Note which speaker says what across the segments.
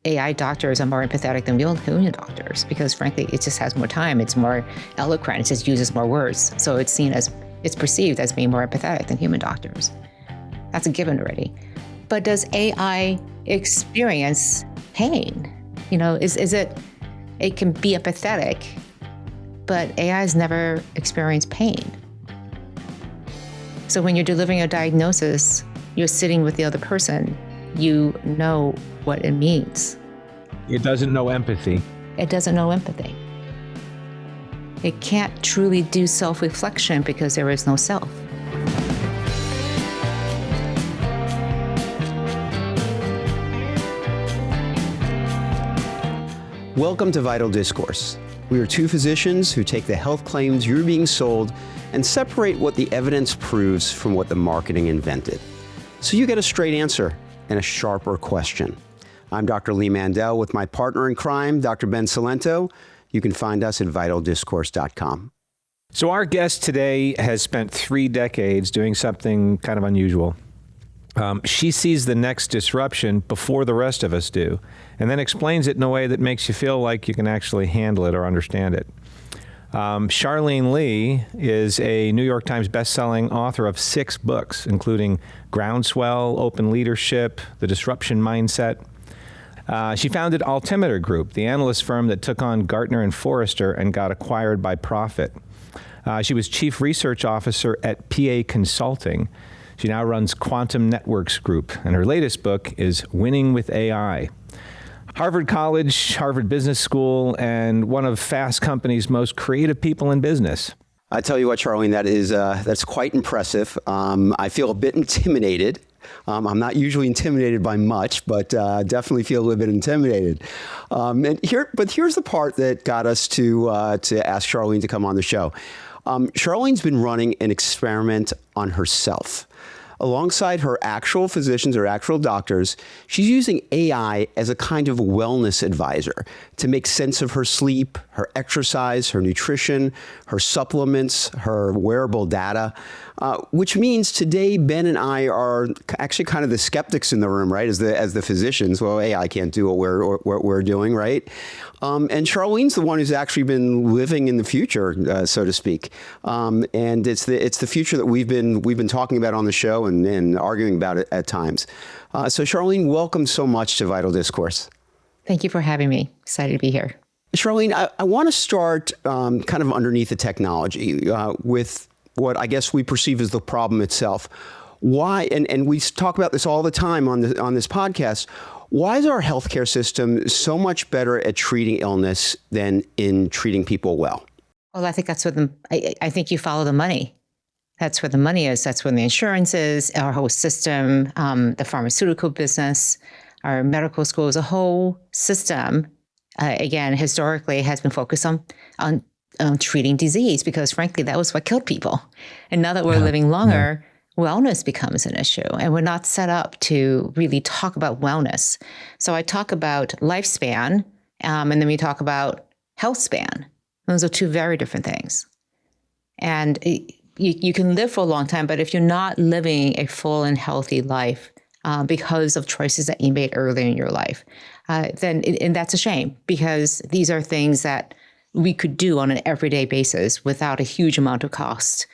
Speaker 1: AI doctors are more empathetic than real human doctors because, frankly, it just has more time. It's more eloquent. It just uses more words. So it's perceived as being more empathetic than human doctors. That's a given already. But does AI experience pain? It can be empathetic, but AI has never experienced pain. So when you're delivering a diagnosis, you're sitting with the other person. You know what it means.
Speaker 2: It doesn't know empathy.
Speaker 1: It doesn't know empathy. It can't truly do self-reflection because there is no self.
Speaker 3: Welcome to Vital Discourse. We are two physicians who take the health claims you're being sold and separate what the evidence proves from what the marketing invented. So you get a straight answer and a sharper question. I'm Dr. Li Mandel with my partner in crime, Dr. Ben Cilento. You can find us at vitaldiscourse.com.
Speaker 2: So our guest today has spent 3 decades doing something kind of unusual. She sees the next disruption before the rest of us do, and then explains it in a way that makes you feel like you can actually handle it or understand it. Charlene Li is a New York Times bestselling author of 6 books, including Groundswell, Open Leadership, The Disruption Mindset. She founded Altimeter Group, the analyst firm that took on Gartner and Forrester and got acquired by Profit. She was chief research officer at PA Consulting. She now runs Quantum Networks Group, and her latest book is Winning with AI. Harvard College, Harvard Business School, and one of Fast Company's most creative people in business.
Speaker 3: I tell you what, Charlene, that's quite impressive. I feel a bit intimidated. I'm not usually intimidated by much, but definitely feel a little bit intimidated. But here's the part that got us to ask Charlene to come on the show. Charlene's been running an experiment on herself. Alongside her actual physicians or actual doctors, she's using AI as a kind of wellness advisor to make sense of her sleep, her exercise, her nutrition, her supplements, her wearable data, which means today Ben and I are actually kind of the skeptics in the room, right? As the physicians, well, AI can't do what we're doing, right? And Charlene's the one who's actually been living in the future, so to speak. And it's the future that we've been talking about on the show and arguing about it at times. So Charlene, welcome so much to Vital Discourse.
Speaker 1: Thank you for having me. Excited to be here.
Speaker 3: Charlene, I want to start kind of underneath the technology with what I guess we perceive as the problem itself. Why, and we talk about this all the time on this podcast, why is our healthcare system so much better at treating illness than in treating people well?
Speaker 1: Well, I think that's what I think you follow the money. That's where the money is. That's where the insurance is, our whole system, the pharmaceutical business, our medical schools, a whole system, again, historically has been focused on treating disease because, frankly, that was what killed people. And now that we're living longer, wellness becomes an issue, and we're not set up to really talk about wellness. So I talk about lifespan, and then we talk about health span. Those are 2 very different things. And you can live for a long time, but if you're not living a full and healthy life because of choices that you made early in your life, then that's a shame, because these are things that we could do on an everyday basis without a huge amount of cost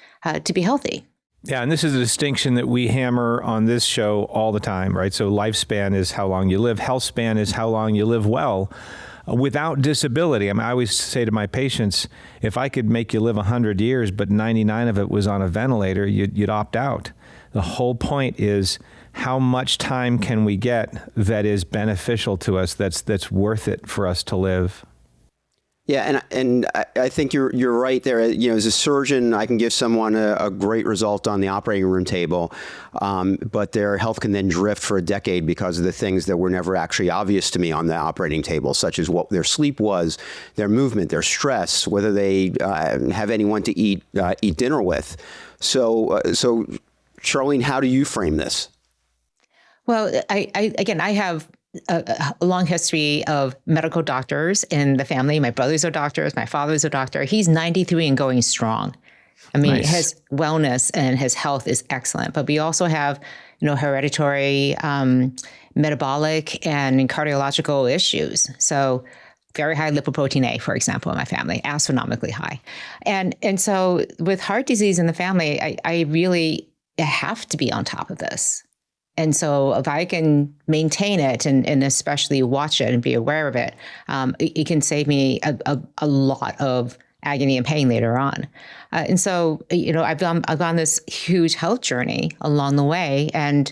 Speaker 1: to be healthy.
Speaker 2: Yeah, and this is a distinction that we hammer on this show all the time, right? So lifespan is how long you live. Health span is how long you live well without disability. I mean, I always say to my patients, if I could make you live 100 years, but 99 of it was on a ventilator, you'd opt out. The whole point is, how much time can we get that is beneficial to us, that's worth it for us to live?
Speaker 3: Yeah, and I think you're right there. As a surgeon, I can give someone a great result on the operating room table, but their health can then drift for a decade because of the things that were never actually obvious to me on the operating table, such as what their sleep was, their movement, their stress, whether they have anyone to eat dinner with. So Charlene, how do you frame this?
Speaker 1: Well, I have a long history of medical doctors in the family. My brothers are doctors. My father's a doctor. He's 93 and going strong. I mean, His wellness and his health is excellent. But we also have, hereditary, metabolic and cardiological issues. So very high lipoprotein A, for example, in my family, astronomically high. And so with heart disease in the family, I really have to be on top of this. And so if I can maintain it and especially watch it and be aware of it, it can save me a lot of agony and pain later on. And so, I've gone this huge health journey along the way and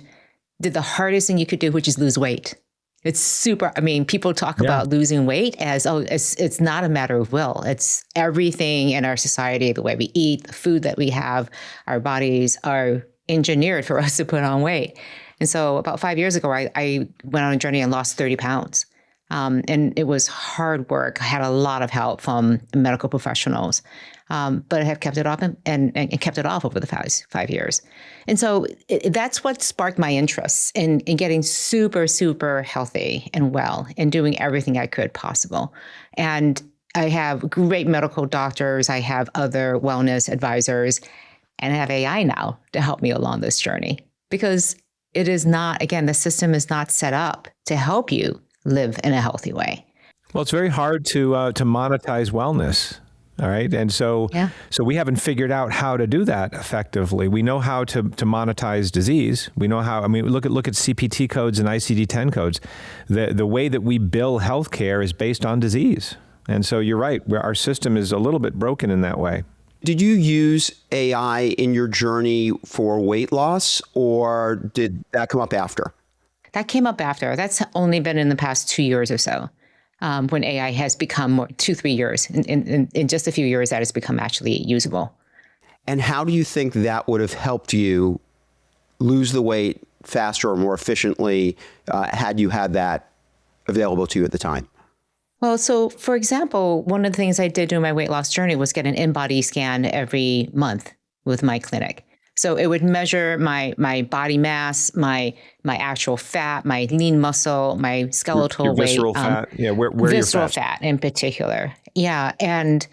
Speaker 1: did the hardest thing you could do, which is lose weight. It's super. People talk about losing weight as, it's not a matter of will. It's everything in our society, the way we eat, the food that we have, our bodies are engineered for us to put on weight. And so about 5 years ago, I went on a journey and lost 30 pounds. And it was hard work. I had a lot of help from medical professionals, but I have kept it off and kept it off over the 5 years. And so that's what sparked my interest in getting super, super healthy and well and doing everything I could possible. And I have great medical doctors. I have other wellness advisors, and I have AI now to help me along this journey, because it is not, again, the system is not set up to help you live in a healthy way.
Speaker 2: Well, it's very hard to monetize wellness. All right. And so we haven't figured out how to do that effectively. We know how to monetize disease. We know how, look at CPT codes and ICD-10 codes. The way that we bill healthcare is based on disease. And so you're right, our system is a little bit broken in that way.
Speaker 3: Did you use AI in your journey for weight loss, or did that come up after?
Speaker 1: That came up after. That's only been in the past 2 years or so, when AI has become more 2-3 years. In just a few years, that has become actually usable.
Speaker 3: And how do you think that would have helped you lose the weight faster or more efficiently had you had that available to you at the time?
Speaker 1: Well, so for example, one of the things I did during my weight loss journey was get an in-body scan every month with my clinic. So it would measure my body mass, my actual fat, my lean muscle, my skeletal
Speaker 2: your
Speaker 1: weight.
Speaker 2: Visceral fat. Yeah, where
Speaker 1: visceral
Speaker 2: your
Speaker 1: fat in particular. Yeah. And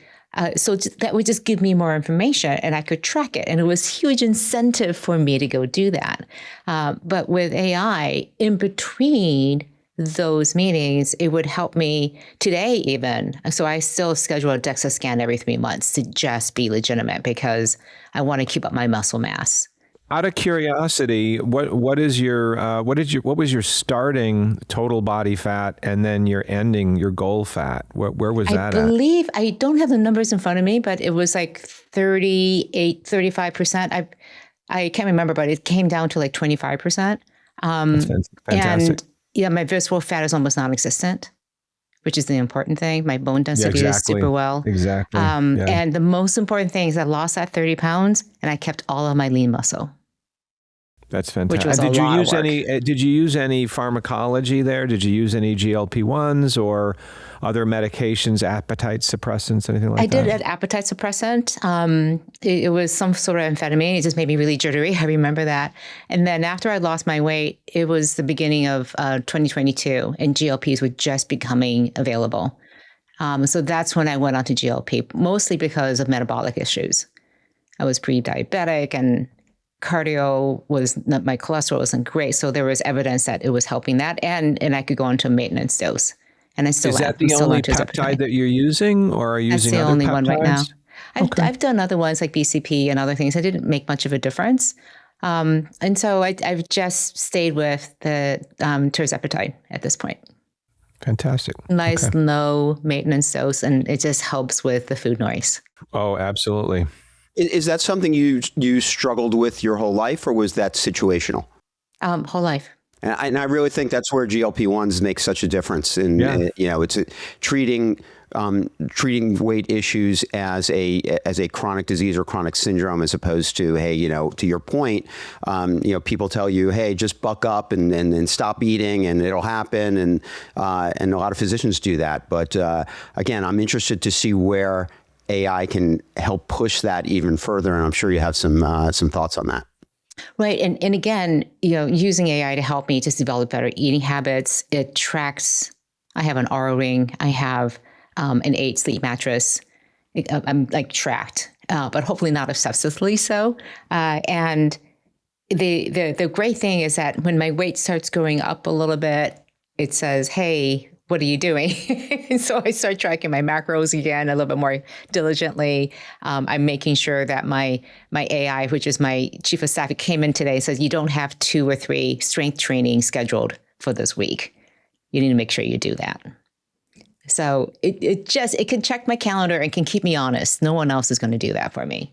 Speaker 1: so that would just give me more information and I could track it. And it was huge incentive for me to go do that. But with AI, in between those meetings, it would help me today even. So I still schedule a DEXA scan every 3 months to just be legitimate because I want to keep up my muscle mass.
Speaker 2: Out of curiosity, what was your starting total body fat and then your ending, your goal fat? Where was that at?
Speaker 1: I believe, I don't have the numbers in front of me, but it was like 35%. I can't remember, but it came down to like 25%.
Speaker 2: That's fantastic.
Speaker 1: And yeah, my visceral fat is almost non-existent, which is the important thing. My bone density is super well.
Speaker 2: Exactly.
Speaker 1: And the most important thing is I lost that 30 pounds and I kept all of my lean muscle.
Speaker 2: That's fantastic.
Speaker 1: Which was a lot of work.
Speaker 2: Did you use any pharmacology there? Did you use any GLP-1s or other medications, appetite suppressants, anything like that?
Speaker 1: I did an appetite suppressant. It was some sort of amphetamine. It just made me really jittery. I remember that. And then after I lost my weight, it was the beginning of 2022 and GLPs were just becoming available. So that's when I went on to GLP, mostly because of metabolic issues. I was pre-diabetic and my cholesterol wasn't great. So there was evidence that it was helping that. And I could go into a maintenance dose. And I still
Speaker 2: Is that the only peptide that you're using, or are you using other peptides? That's the only one right now.
Speaker 1: I've done other ones like BCP and other things. I didn't make much of a difference. And so I've just stayed with the Tirzepatide at this point.
Speaker 2: Fantastic.
Speaker 1: Nice low maintenance dose, and it just helps with the food noise.
Speaker 2: Oh, absolutely.
Speaker 3: Is that something you struggled with your whole life, or was that situational?
Speaker 1: Whole life.
Speaker 3: And I really think that's where GLP-1s make such a difference. And it's treating weight issues as a chronic disease or chronic syndrome, as opposed to, hey, to your point, people tell you, hey, just buck up and stop eating and it'll happen. And a lot of physicians do that. But again, I'm interested to see where AI can help push that even further. And I'm sure you have some thoughts on that.
Speaker 1: Right. And again, using AI to help me just develop better eating habits. It tracks, I have an Oura Ring. I have an 8 sleep mattress. I'm like tracked, but hopefully not obsessively so. And the great thing is that when my weight starts going up a little bit, it says, "Hey, what are you doing?" And so I start tracking my macros again a little bit more diligently. I'm making sure that my AI, which is my chief of staff, it came in today, says you don't have 2 or 3 strength training scheduled for this week. You need to make sure you do that. So it can check my calendar and can keep me honest. No one else is going to do that for me.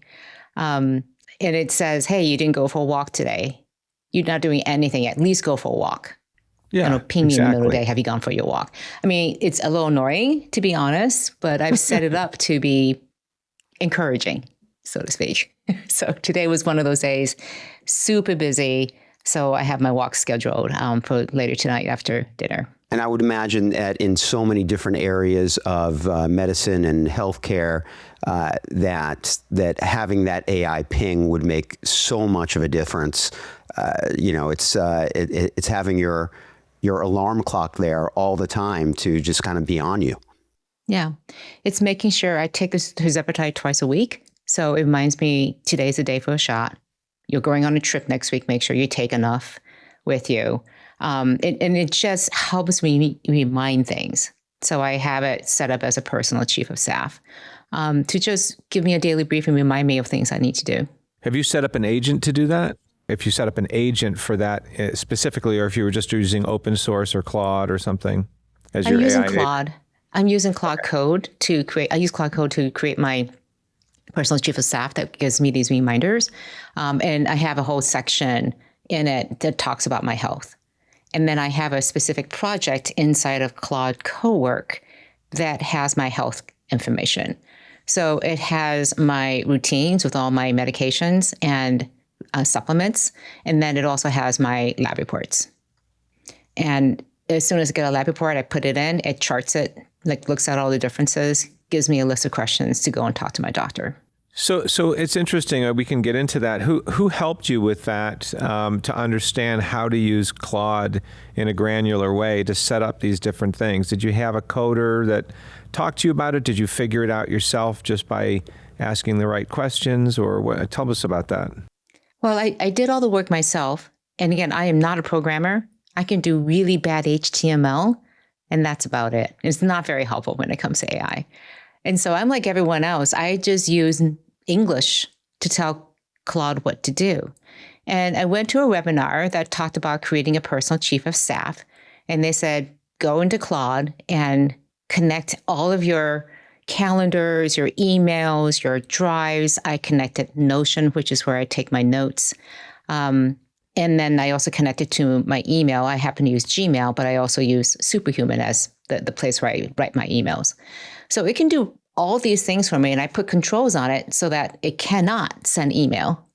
Speaker 1: And it says, "Hey, you didn't go for a walk today. You're not doing anything. At least go for a walk."
Speaker 2: Yeah,
Speaker 1: Ping me in the middle of the
Speaker 2: exactly.
Speaker 1: day. Have you gone for your walk? I mean, it's a little annoying, to be honest, but I've set it up to be encouraging, so to speak. So today was one of those days, super busy. So I have my walk scheduled for later tonight after dinner.
Speaker 3: And I would imagine that in so many different areas of medicine and healthcare, that having that AI ping would make so much of a difference. It's having your alarm clock there all the time to just kind of be on you.
Speaker 1: Yeah, it's making sure I take this Tirzepatide twice a week. So it reminds me today's the day for a shot. You're going on a trip next week. Make sure you take enough with you. And it just helps me remind things. So I have it set up as a personal chief of staff to just give me a daily brief and remind me of things I need to do.
Speaker 2: Have you set up an agent to do that? If you set up an agent for that specifically, or if you were just using open source or Claude or something as your
Speaker 1: I'm using
Speaker 2: AI?
Speaker 1: Claude. I'm using Claude Code to create. I use Claude Code to create my personal chief of staff that gives me these reminders. And I have a whole section in it that talks about my health. And then I have a specific project inside of Claude Cowork that has my health information. So it has my routines with all my medications and supplements. And then it also has my lab reports. And as soon as I get a lab report, I put it in, it charts it, like looks at all the differences, gives me a list of questions to go and talk to my doctor.
Speaker 2: So it's interesting. We can get into that. Who helped you with that to understand how to use Claude in a granular way to set up these different things? Did you have a coder that talked to you about it? Did you figure it out yourself just by asking the right questions? Or what? Tell us about that.
Speaker 1: Well, I did all the work myself. And again, I am not a programmer. I can do really bad HTML, and that's about it. It's not very helpful when it comes to AI. And so I'm like everyone else. I just use English to tell Claude what to do. And I went to a webinar that talked about creating a personal chief of staff. And they said, go into Claude and connect all of your calendars, your emails, your drives. I connected Notion, which is where I take my notes. And then I also connected to my email. I happen to use Gmail, but I also use Superhuman as the place where I write my emails. So it can do all these things for me, and I put controls on it so that it cannot send email.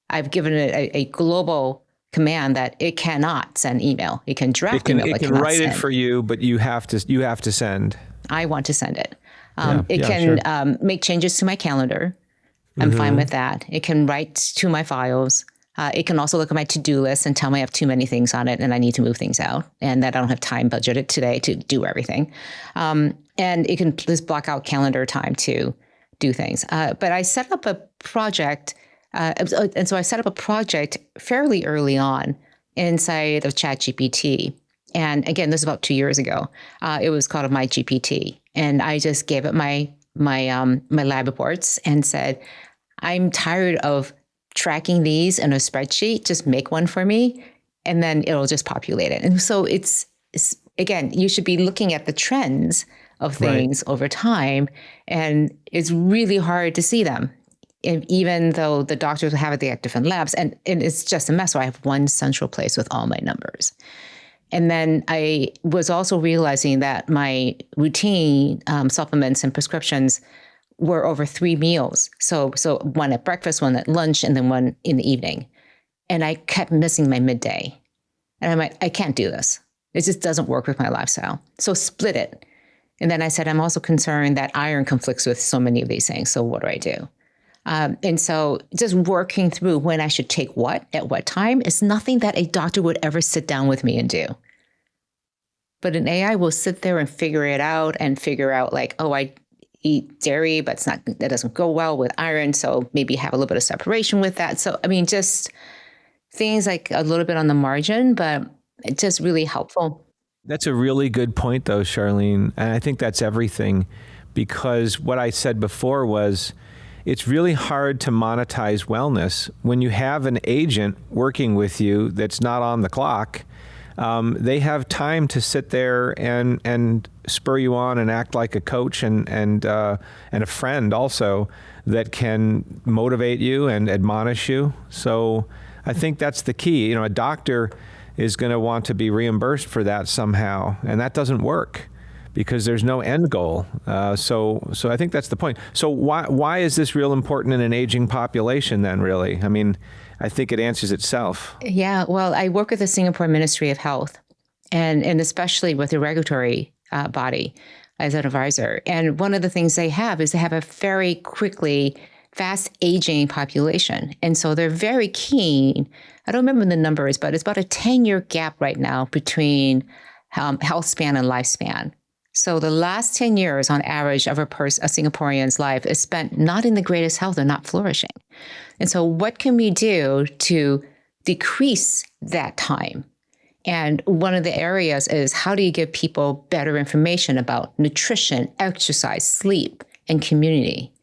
Speaker 1: I've given it a global command that it cannot send email. It can draft email.
Speaker 2: It can write it for you, but you have to send.
Speaker 1: I want to send it.
Speaker 2: Sure.
Speaker 1: Make changes to my calendar. I'm fine with that. It can write to my files. It can also look at my to-do list and tell me I have too many things on it and I need to move things out and that I don't have time budgeted today to do everything. And it can just block out calendar time to do things. But I set up a project. And so I set up a project fairly early on inside of ChatGPT. And again, this is about 2 years ago. It was called My GPT. And I just gave it my lab reports and said, I'm tired of tracking these in a spreadsheet. Just make one for me, and then it'll just populate it. And so it's again, you should be looking at the trends of things over time, and it's really hard to see them. And even though the doctors have it, they have different labs, and it's just a mess. So I have one central place with all my numbers. And then I was also realizing that my routine supplements and prescriptions were over 3 meals. So one at breakfast, one at lunch, and then one in the evening. And I kept missing my midday. And I'm like, I can't do this. It just doesn't work with my lifestyle. So split it. And then I said, I'm also concerned that iron conflicts with so many of these things. So what do I do? And so just working through when I should take what at what time is nothing that a doctor would ever sit down with me and do. But an AI will sit there and figure it out and figure out like, oh, I eat dairy, but that doesn't go well with iron. So maybe have a little bit of separation with that. So, I mean, just things like a little bit on the margin, but it's just really helpful.
Speaker 2: That's a really good point, though, Charlene. And I think that's everything, because what I said before was it's really hard to monetize wellness when you have an agent working with you that's not on the clock. They have time to sit there and spur you on and act like a coach and a friend also that can motivate you and admonish you. So I think that's the key. You know, a doctor is going to want to be reimbursed for that somehow, and that doesn't work because there's no end goal. So I think that's the point. So why is this real important in an aging population then, really? I mean, I think it answers itself.
Speaker 1: Yeah, well, I work with the Singapore Ministry of Health and especially with the regulatory body as an advisor. And one of the things they have is they have a very quickly fast aging population. And so they're very keen. I don't remember the numbers, but it's about a 10-year gap right now between health span and lifespan. So the last 10 years on average of a Singaporean's life is spent not in the greatest health or not flourishing. And so what can we do to decrease that time? And one of the areas is how do you give people better information about nutrition, exercise, sleep, and community?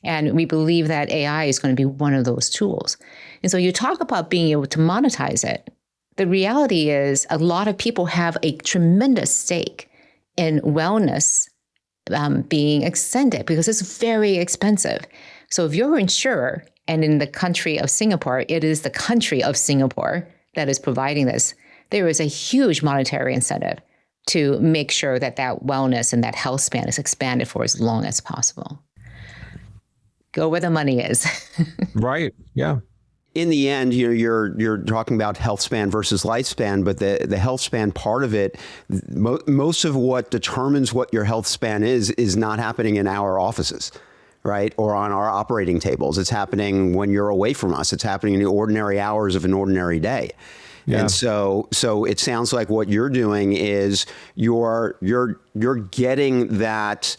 Speaker 1: And we believe that AI is going to be one of those tools. And so you talk about being able to monetize it. The reality is a lot of people have a tremendous stake in wellness being extended because it's very expensive. So if you're an insurer, and in the country of Singapore, it is the country of Singapore that is providing this, there is a huge monetary incentive to make sure that that wellness and that health span is expanded for as long as possible. Go where the money is.
Speaker 2: Right. Yeah.
Speaker 3: In the end, you're talking about health span versus lifespan, but the health span part of it, most of what determines what your health span is not happening in our offices, right? Or on our operating tables. It's happening when you're away from us. It's happening in the ordinary hours of an ordinary day. Yeah. And so it sounds like what you're doing is you're getting that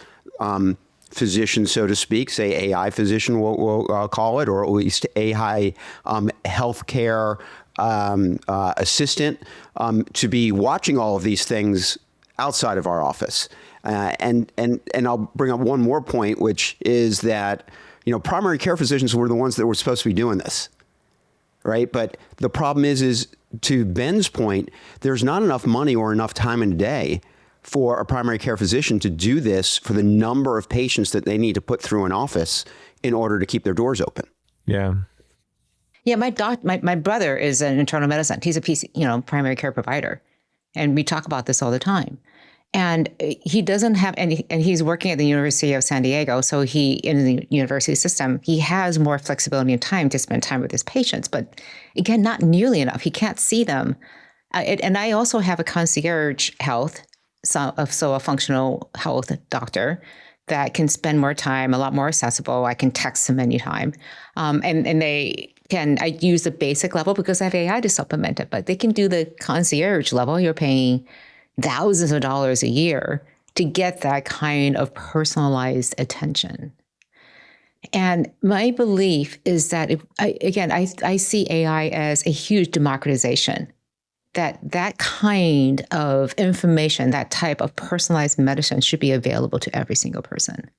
Speaker 3: physician, so to speak, say AI physician, we'll call it, or at least AI healthcare assistant to be watching all of these things outside of our office. And I'll bring up one more point, which is that, primary care physicians were the ones that were supposed to be doing this, right? But the problem is to Ben's point, there's not enough money or enough time in a day for a primary care physician to do this for the number of patients that they need to put through an office in order to keep their doors open.
Speaker 2: Yeah.
Speaker 1: Yeah, my brother is an internal medicine. He's a primary care provider. And we talk about this all the time. And he doesn't have any, and he's working at the University of San Diego. So in the university system, he has more flexibility and time to spend time with his patients. But again, not nearly enough. He can't see them. And I also have a concierge health, so a functional health doctor that can spend more time, a lot more accessible. I can text them anytime. I use the basic level because I have AI to supplement it, but they can do the concierge level. You're paying thousands of dollars a year to get that kind of personalized attention. And my belief is that, I see AI as a huge democratization, that kind of information, that type of personalized medicine should be available to every single person.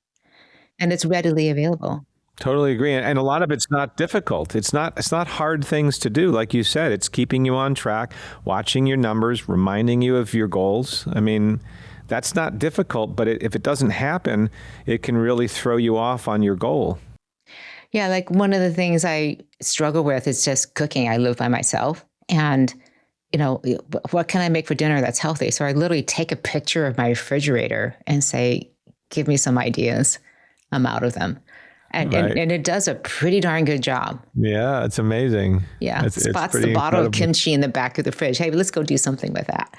Speaker 1: And it's readily available.
Speaker 2: Totally agree. And a lot of it's not difficult. It's not hard things to do. Like you said, it's keeping you on track, watching your numbers, reminding you of your goals. I mean, that's not difficult, but if it doesn't happen, it can really throw you off on your goal.
Speaker 1: Yeah, like one of the things I struggle with is just cooking. I live by myself and, what can I make for dinner that's healthy? So I literally take a picture of my refrigerator and say, give me some ideas. I'm out of them. And it does a pretty darn good job.
Speaker 2: Yeah, it's amazing.
Speaker 1: Yeah, spots the bottle of kimchi in the back of the fridge. Hey, let's go do something with that.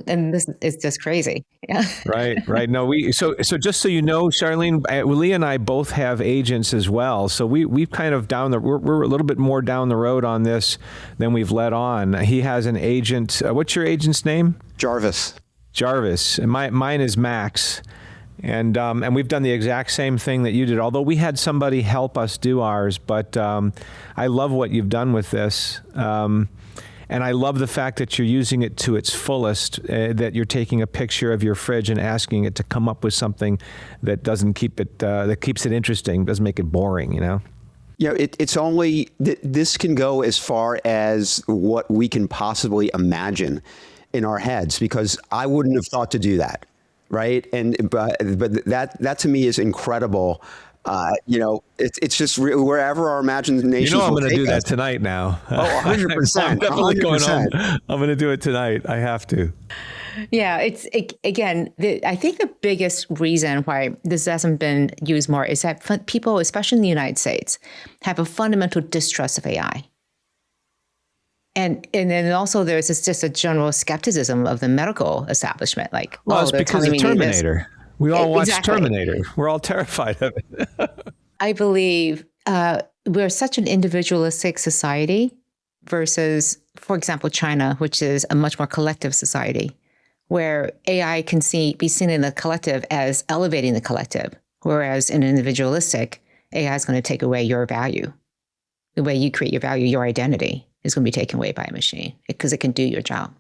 Speaker 1: And this is just crazy. Yeah.
Speaker 2: Right. No, so just so you know, Charlene, Li and I both have agents as well. So we've kind of we're a little bit more down the road on this than we've let on. He has an agent. What's your agent's name?
Speaker 3: Jarvis.
Speaker 2: And mine is Max. And we've done the exact same thing that you did, although we had somebody help us do ours. But I love what you've done with this. And I love the fact that you're using it to its fullest, that you're taking a picture of your fridge and asking it to come up with something that doesn't keep it, that keeps it interesting, doesn't make it boring, you know?
Speaker 3: You know, it's only, this can go as far as what we can possibly imagine in our heads, because I wouldn't have thought to do that. Right. But that to me is incredible. You know, it's just wherever our imagination.
Speaker 2: You know, I'm going to do that tonight now.
Speaker 3: Oh, 100%.
Speaker 2: I'm definitely
Speaker 3: 100%.
Speaker 2: going home. I'm going to do it tonight. I have to.
Speaker 1: Yeah, again, I think the biggest reason why this hasn't been used more is that people, especially in the United States, have a fundamental distrust of AI. And then also there's just a general skepticism of the medical establishment. Like,
Speaker 2: well, it's because of Terminator. We all watch Terminator. We're all terrified of it.
Speaker 1: I believe we're such an individualistic society versus, for example, China, which is a much more collective society, where AI can be seen in the collective as elevating the collective, whereas in individualistic, AI is going to take away your value. The way you create your value, your identity, is going to be taken away by a machine because it can do your job.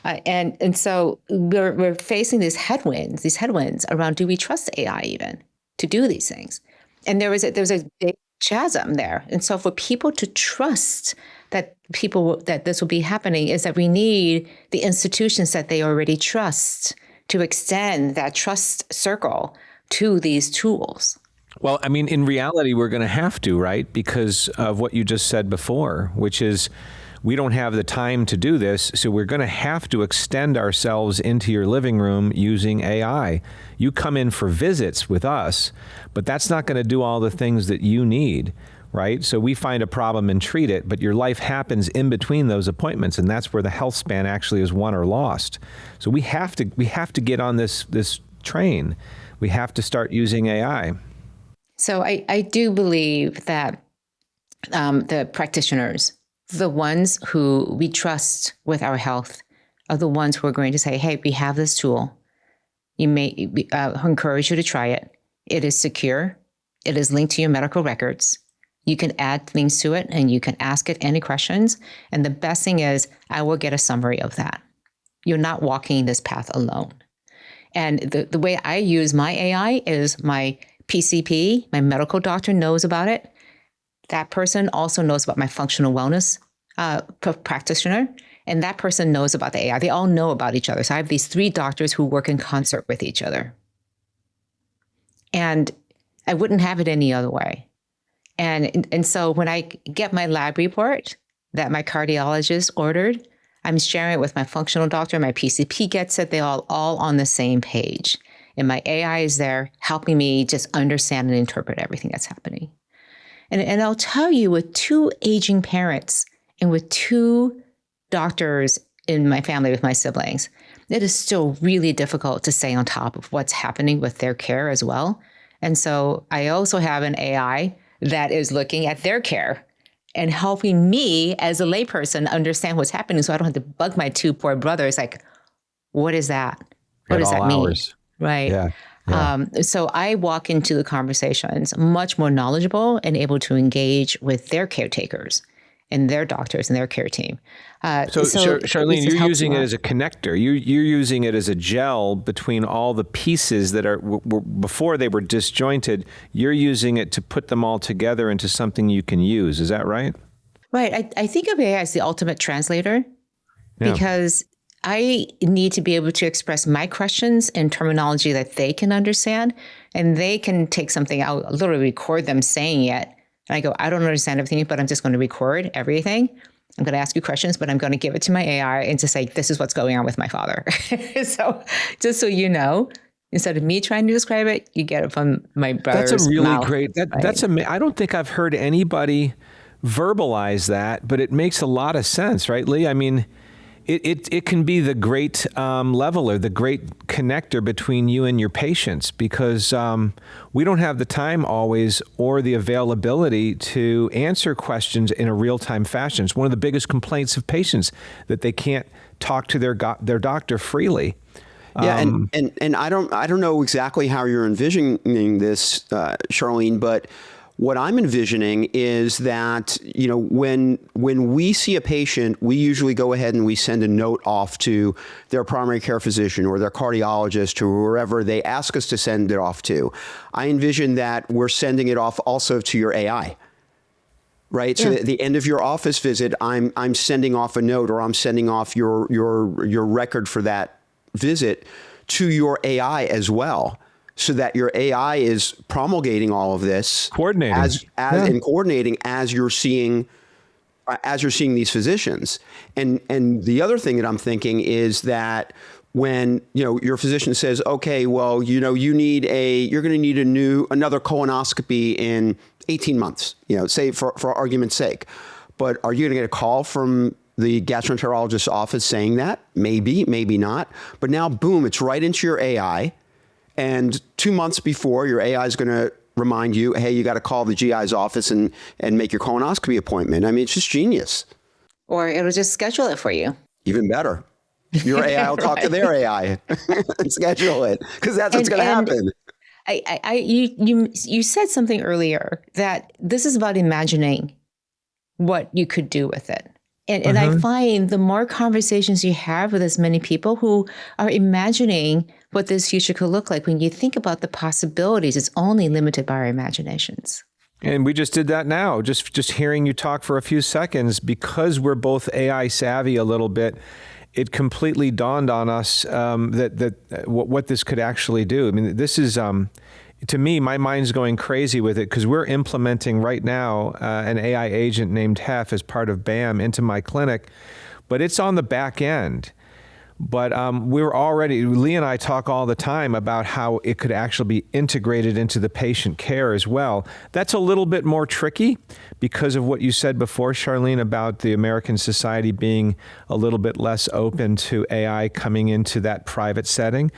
Speaker 1: And so we're facing these headwinds around, do we trust AI even to do these things? And there's a big chasm there. And so for people to trust that this will be happening is that we need the institutions that they already trust to extend that trust circle to these tools.
Speaker 2: Well, I mean, in reality, we're going to have to, right? Because of what you just said before, which is we don't have the time to do this. So we're going to have to extend ourselves into your living room using AI. You come in for visits with us, but that's not going to do all the things that you need, right? So we find a problem and treat it, but your life happens in between those appointments. And that's where the health span actually is won or lost. So we have to get on this train. We have to start using AI.
Speaker 1: So I do believe that the practitioners, the ones who we trust with our health, are the ones who are going to say, hey, we have this tool. You may encourage you to try it. It is secure. It is linked to your medical records. You can add things to it and you can ask it any questions. And the best thing is I will get a summary of that. You're not walking this path alone. And the way I use my AI is my PCP, my medical doctor, knows about it. That person also knows about my functional wellness practitioner, and that person knows about the AI. They all know about each other. So I have these 3 doctors who work in concert with each other. And I wouldn't have it any other way. And so when I get my lab report that my cardiologist ordered, I'm sharing it with my functional doctor. My PCP gets it. They're all on the same page. And my AI is there helping me just understand and interpret everything that's happening. And I'll tell you, with 2 aging parents and with 2 doctors in my family with my siblings, it is still really difficult to stay on top of what's happening with their care as well. And so I also have an AI that is looking at their care and helping me as a layperson understand what's happening so I don't have to bug my 2 poor brothers like, what is that? What does that mean? Right.
Speaker 2: Yeah.
Speaker 1: So I walk into the conversations much more knowledgeable and able to engage with their caretakers and their doctors and their care team.
Speaker 2: So Charlene, you're using it as a connector. You're using it as a gel between all the pieces that are before they were disjointed. You're using it to put them all together into something you can use. Is that right?
Speaker 1: Right. I think of AI as the ultimate translator because I need to be able to express my questions in terminology that they can understand, and they can take something, I'll literally record them saying it. And I go, I don't understand everything, but I'm just going to record everything. I'm going to ask you questions, but I'm going to give it to my AI and to say, this is what's going on with my father. So just so you know, instead of me trying to describe it, you get it from my brother's
Speaker 2: That's a really
Speaker 1: mouth,
Speaker 2: great,
Speaker 1: right?
Speaker 2: that's I don't think I've heard anybody verbalize that, but it makes a lot of sense, right, Lee? I mean, it can be the great leveler, the great connector between you and your patients, because we don't have the time always or the availability to answer questions in a real-time fashion. It's one of the biggest complaints of patients, that they can't talk to their doctor freely.
Speaker 3: Yeah, and I don't know exactly how you're envisioning this, Charlene, but what I'm envisioning is that, you know, when we see a patient, we usually go ahead and we send a note off to their primary care physician or their cardiologist or wherever they ask us to send it off to. I envision that we're sending it off also to your AI. Right. So at the end of your office visit, I'm sending off a note, or I'm sending off your record for that visit to your AI as well, so that your AI is promulgating all of this,
Speaker 2: coordinating
Speaker 3: and coordinating as you're seeing these physicians. And the other thing that I'm thinking is that when, you know, your physician says, okay, well, you know, you're going to need another colonoscopy in 18 months, you know, say for argument's sake. But are you going to get a call from the gastroenterologist's office saying that? Maybe, maybe not. But now, boom, it's right into your AI. And 2 months before, your AI is going to remind you, hey, you got to call the GI's office and make your colonoscopy appointment. I mean, it's just genius.
Speaker 1: Or it'll just schedule it for you.
Speaker 3: Even better. Your AI will talk to their AI and schedule it, because that's what's going to happen.
Speaker 1: You said something earlier that this is about imagining what you could do with it. And I find the more conversations you have with as many people who are imagining what this future could look like, when you think about the possibilities, it's only limited by our imaginations.
Speaker 2: And we just did that now, just hearing you talk for a few seconds, because we're both AI savvy a little bit. It completely dawned on us that what this could actually do. I mean, this is, to me, my mind's going crazy with it, because we're implementing right now an AI agent named Hef as part of BAM into my clinic, but it's on the back end. But we're already, Lee and I talk all the time about how it could actually be integrated into the patient care as well. That's a little bit more tricky because of what you said before, Charlene, about the American society being a little bit less open to AI coming into that private setting.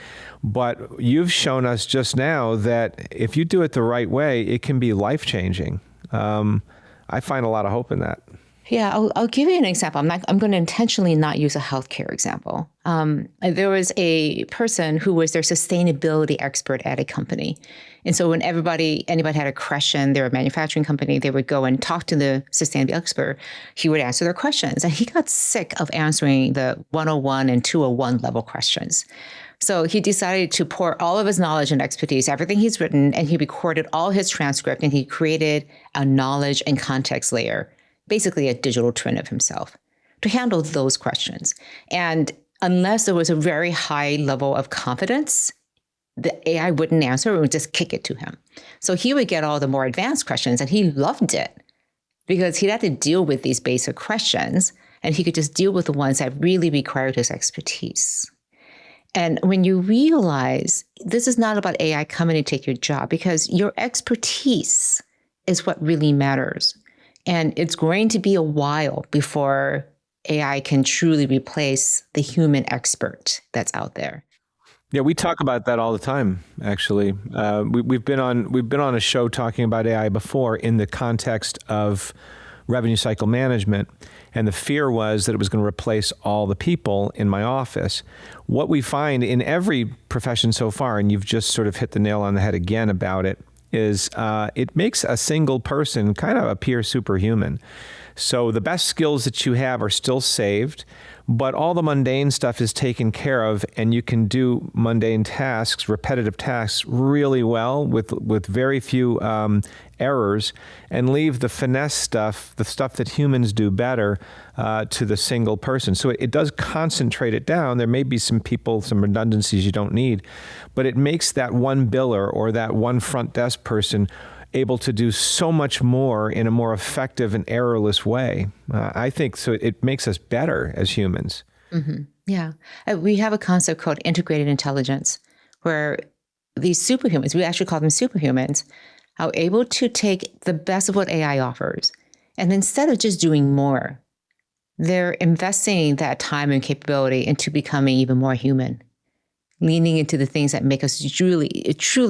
Speaker 2: But you've shown us just now that if you do it the right way, it can be life-changing. I find a lot of hope in that.
Speaker 1: Yeah, I'll give you an example. I'm going to intentionally not use a healthcare example. There was a person who was their sustainability expert at a company. And so when anybody had a question, they're a manufacturing company, they would go and talk to the sustainability expert. He would answer their questions. And he got sick of answering the 101 and 201 level questions. So he decided to pour all of his knowledge and expertise, everything he's written, and he recorded all his transcript, and he created a knowledge and context layer, basically a digital twin of himself, to handle those questions. And unless there was a very high level of confidence, the AI wouldn't answer, it would just kick it to him. So he would get all the more advanced questions, and he loved it because he'd have to deal with these basic questions, and he could just deal with the ones that really required his expertise. And when you realize this is not about AI coming to take your job, because your expertise is what really matters. And it's going to be a while before AI can truly replace the human expert that's out there.
Speaker 2: Yeah, we talk about that all the time. Actually, we've been on a show talking about AI before in the context of revenue cycle management, and the fear was that it was going to replace all the people in my office. What we find in every profession so far, and you've just sort of hit the nail on the head again about it, is it makes a single person kind of appear superhuman. So the best skills that you have are still saved, but all the mundane stuff is taken care of, and you can do mundane tasks, repetitive tasks, really well with very few errors, and leave the finesse stuff, the stuff that humans do better, to the single person. So it does concentrate it down. There may be some redundancies you don't need, but it makes that one biller or that one front desk person able to do so much more in a more effective and errorless way. I think so. It makes us better as humans.
Speaker 1: Mm-hmm. Yeah. We have a concept called integrated intelligence, where these superhumans, we actually call them superhumans, are able to take the best of what AI offers. And instead of just doing more, they're investing that time and capability into becoming even more human, leaning into the things that make us truly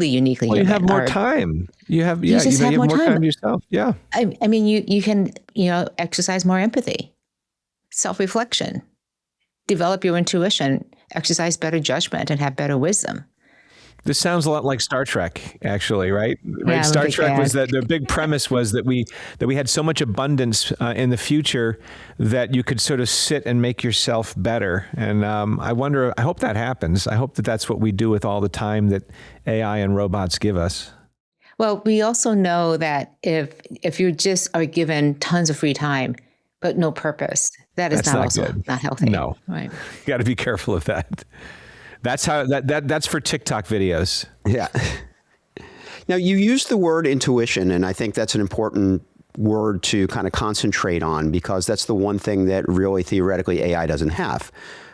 Speaker 1: uniquely human.
Speaker 2: You have more time. You have more time to yourself. Yeah.
Speaker 1: I mean, you can, exercise more empathy, self-reflection, develop your intuition. exercise better judgment and have better wisdom.
Speaker 2: This sounds a lot like Star Trek, actually, right?
Speaker 1: Yeah,
Speaker 2: Star Trek was
Speaker 1: that
Speaker 2: the big premise was that we had so much abundance in the future that you could sort of sit and make yourself better. And I hope that happens. I hope that that's what we do with all the time that AI and robots give us.
Speaker 1: Well, we also know that if you just are given tons of free time, but no purpose, that's not healthy.
Speaker 2: No,
Speaker 1: right?
Speaker 2: You got to be careful of that. That's how that's for TikTok videos.
Speaker 3: Yeah. Now, you use the word intuition, and I think that's an important word to kind of concentrate on, because that's the one thing that really theoretically AI doesn't have,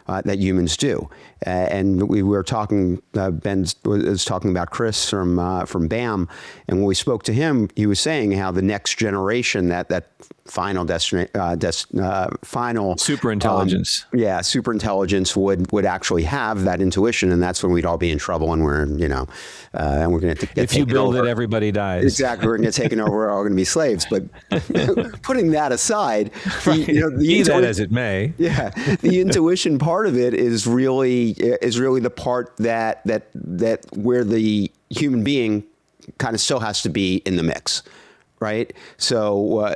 Speaker 3: that humans do. And we were talking, Ben was talking about Chris from BAM, and when we spoke to him, he was saying how the next generation, that final final
Speaker 2: superintelligence,
Speaker 3: superintelligence would actually have that intuition, and that's when we'd all be in trouble, and we're and we're going to get
Speaker 2: if you build
Speaker 3: over.
Speaker 2: It, everybody dies.
Speaker 3: Exactly, we're going to get taken over. We're all going to be slaves. But putting that aside,
Speaker 2: right. Be that as it may,
Speaker 3: the intuition part of it is really the part that where the human being kind of still has to be in the mix. Right. So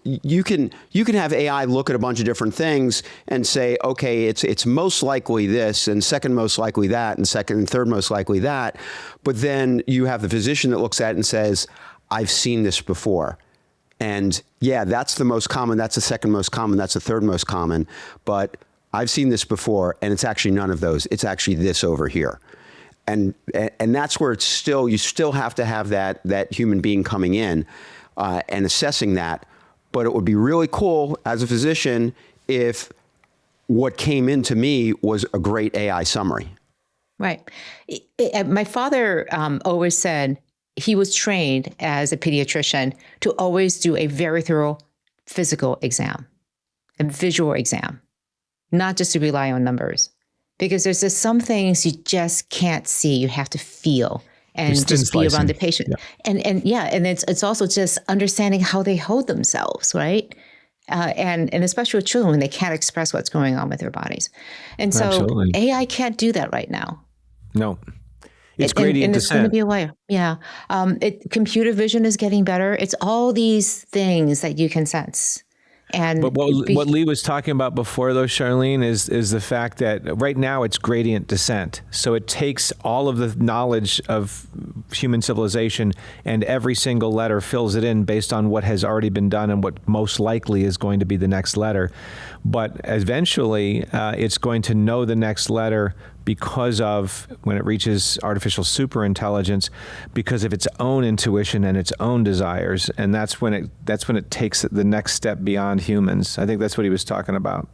Speaker 3: you can have AI look at a bunch of different things and say, OK, it's most likely this, and second most likely that, and second and third most likely that. But then you have the physician that looks at it and says, I've seen this before. And that's the most common. That's the second most common. That's the third most common. But I've seen this before, and it's actually none of those. It's actually this over here. And that's where you still have to have that human being coming in and assessing that. But it would be really cool as a physician if what came into me was a great AI summary.
Speaker 1: Right. My father always said he was trained as a pediatrician to always do a very thorough physical exam, a visual exam, not just to rely on numbers. Because there's just some things you just can't see. You have to feel and just be around the patient. Yeah. And it's also just understanding how they hold themselves, right? And especially with children when they can't express what's going on with their bodies. And so Absolutely. AI can't do that right now.
Speaker 2: No. It's gradient descent.
Speaker 1: It's going to be a while. Yeah. Computer vision is getting better. It's all these things that you can sense.
Speaker 2: But what Li was talking about before, though, Charlene, is the fact that right now it's gradient descent. So it takes all of the knowledge of human civilization and every single letter fills it in based on what has already been done and what most likely is going to be the next letter. But eventually, it's going to know the next letter because of, when it reaches artificial superintelligence, because of its own intuition and its own desires. And that's when it takes the next step beyond humans. I think that's what he was talking about.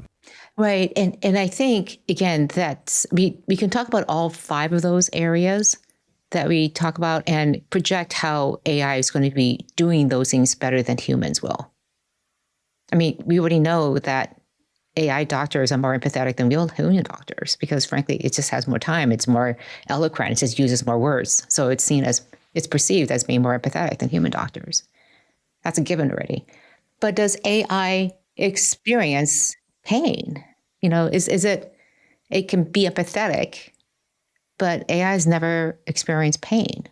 Speaker 1: Right. And I think, again, that we can talk about all 5 of those areas that we talk about and project how AI is going to be doing those things better than humans will. I mean, we already know that AI doctors are more empathetic than real human doctors because, frankly, it just has more time. It's more eloquent. It just uses more words. So it's perceived as being more empathetic than human doctors. That's a given already. But does AI experience pain? It can be empathetic, but AI has never experienced pain.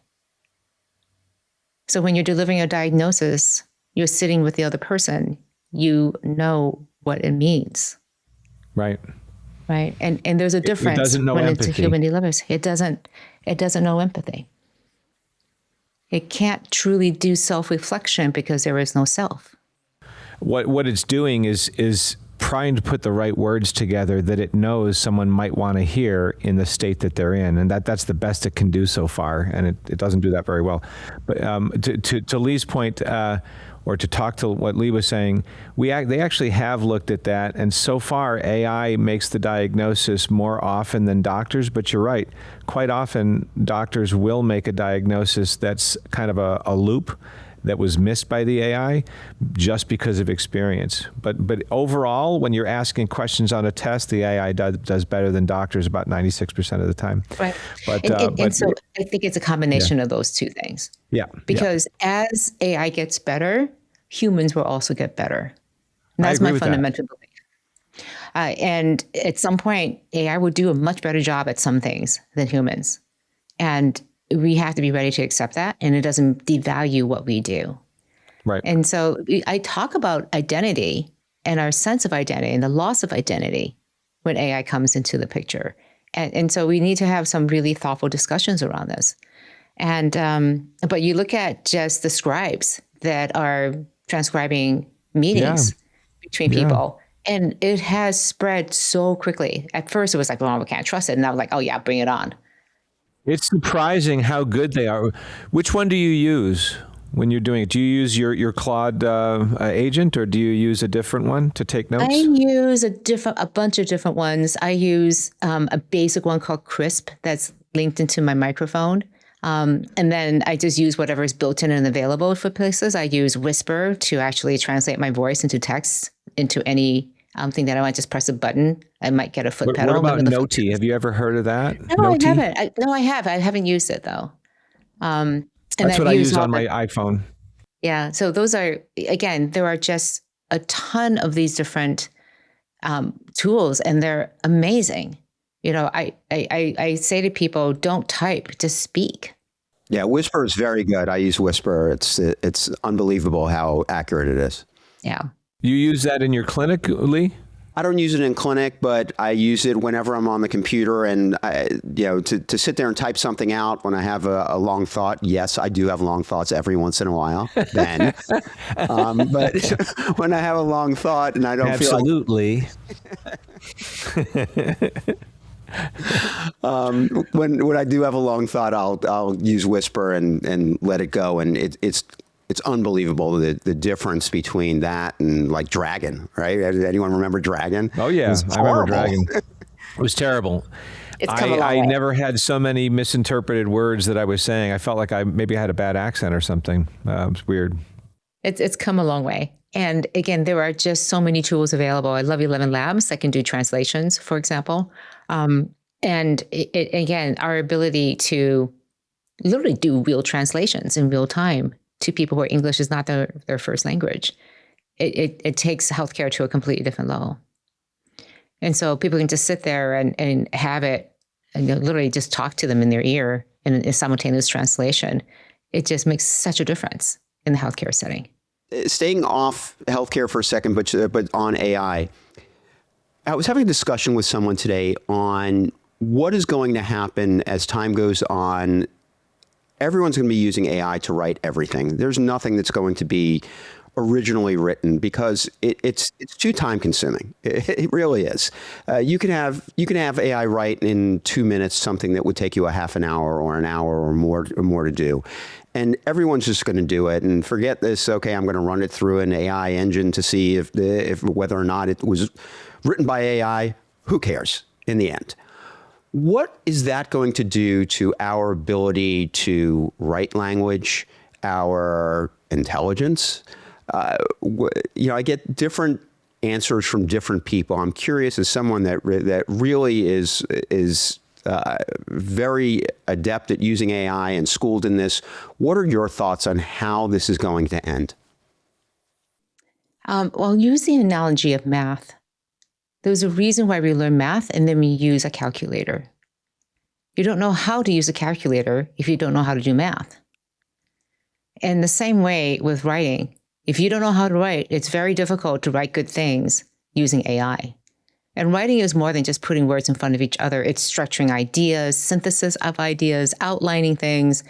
Speaker 1: So when you're delivering a diagnosis, you're sitting with the other person, you know what it means.
Speaker 2: Right.
Speaker 1: Right. And there's a difference.
Speaker 2: It doesn't know
Speaker 1: when
Speaker 2: empathy.
Speaker 1: It's a human delivers. It doesn't know empathy. It can't truly do self-reflection because there is no self.
Speaker 2: What it's doing is trying to put the right words together that it knows someone might want to hear in the state that they're in. And that's the best it can do so far. And it doesn't do that very well. But to Li's point, or to talk to what Li was saying, they actually have looked at that. And so far, AI makes the diagnosis more often than doctors. But you're right. Quite often, doctors will make a diagnosis that's kind of a loop that was missed by the AI just because of experience. But overall, when you're asking questions on a test, the AI does better than doctors about 96% of the time.
Speaker 1: Right. And so I think it's a combination of those two things.
Speaker 2: Yeah.
Speaker 1: Because as AI gets better, humans will also get better. And that's my fundamental belief. And at some point, AI will do a much better job at some things than humans. And we have to be ready to accept that. And it doesn't devalue what we do.
Speaker 2: Right.
Speaker 1: And so I talk about identity and our sense of identity and the loss of identity when AI comes into the picture. And so we need to have some really thoughtful discussions around this. And but you look at just the scribes that are transcribing meetings between people, and it has spread so quickly. At first, it was like, well, we can't trust it. And now, like, oh yeah, bring it on.
Speaker 2: It's surprising how good they are. Which one do you use when you're doing it? Do you use your Claude agent, or do you use a different one to take notes?
Speaker 1: I use a bunch of different ones. I use a basic one called Crisp that's linked into my microphone. And then I just use whatever is built in and available for places. I use Whisper to actually translate my voice into text, into any thing that I want. Just press a button. I might get a foot pedal.
Speaker 2: What about Noti? Have you ever heard of that?
Speaker 1: No,
Speaker 2: Noti?
Speaker 1: I haven't. I have. I haven't used it though. And
Speaker 2: that's what I use on my iPhone.
Speaker 1: Yeah. So those are, again, there are just a ton of these different tools, and they're amazing. You know, I say to people, don't type, just speak.
Speaker 3: Yeah, Whisper is very good. I use Whisper. It's unbelievable how accurate it is.
Speaker 1: Yeah.
Speaker 2: You use that in your clinic, Li?
Speaker 3: I don't use it in clinic, but I use it whenever I'm on the computer, and to sit there and type something out when I have a long thought. Yes, I do have long thoughts every once in a while. Then, but when I have a long thought and I don't feel like when I do have a long thought, I'll use Whisper and let it go, and it's unbelievable the difference between that and like Dragon, right? Anyone remember Dragon?
Speaker 2: Oh yeah, I remember Dragon. It was terrible. I never had so many misinterpreted words that I was saying. I felt like I had a bad accent or something. It was weird.
Speaker 1: It's come a long way. And again, there are just so many tools available. I love 11 Labs that can do translations, for example. And again, our ability to literally do real translations in real time to people where English is not their first language. It takes healthcare to a completely different level. And so people can just sit there and have it, and literally just talk to them in their ear in a simultaneous translation. It just makes such a difference in the healthcare setting.
Speaker 3: Staying off healthcare for a second, but on AI, I was having a discussion with someone today on what is going to happen as time goes on. Everyone's going to be using AI to write everything. There's nothing that's going to be originally written because it's too time consuming. It really is. You can have AI write in 2 minutes something that would take you a half an hour or an hour or more to do. And everyone's just going to do it and forget this. Okay, I'm going to run it through an AI engine to see if whether or not it was written by AI. Who cares in the end? What is that going to do to our ability to write language, our intelligence? I get different answers from different people. I'm curious, as someone that really is very adept at using AI and schooled in this, what are your thoughts on how this is going to end?
Speaker 1: Well, use the analogy of math. There's a reason why we learn math and then we use a calculator. You don't know how to use a calculator if you don't know how to do math. And the same way with writing. If you don't know how to write, it's very difficult to write good things using AI. And writing is more than just putting words in front of each other. It's structuring ideas, synthesis of ideas, outlining things,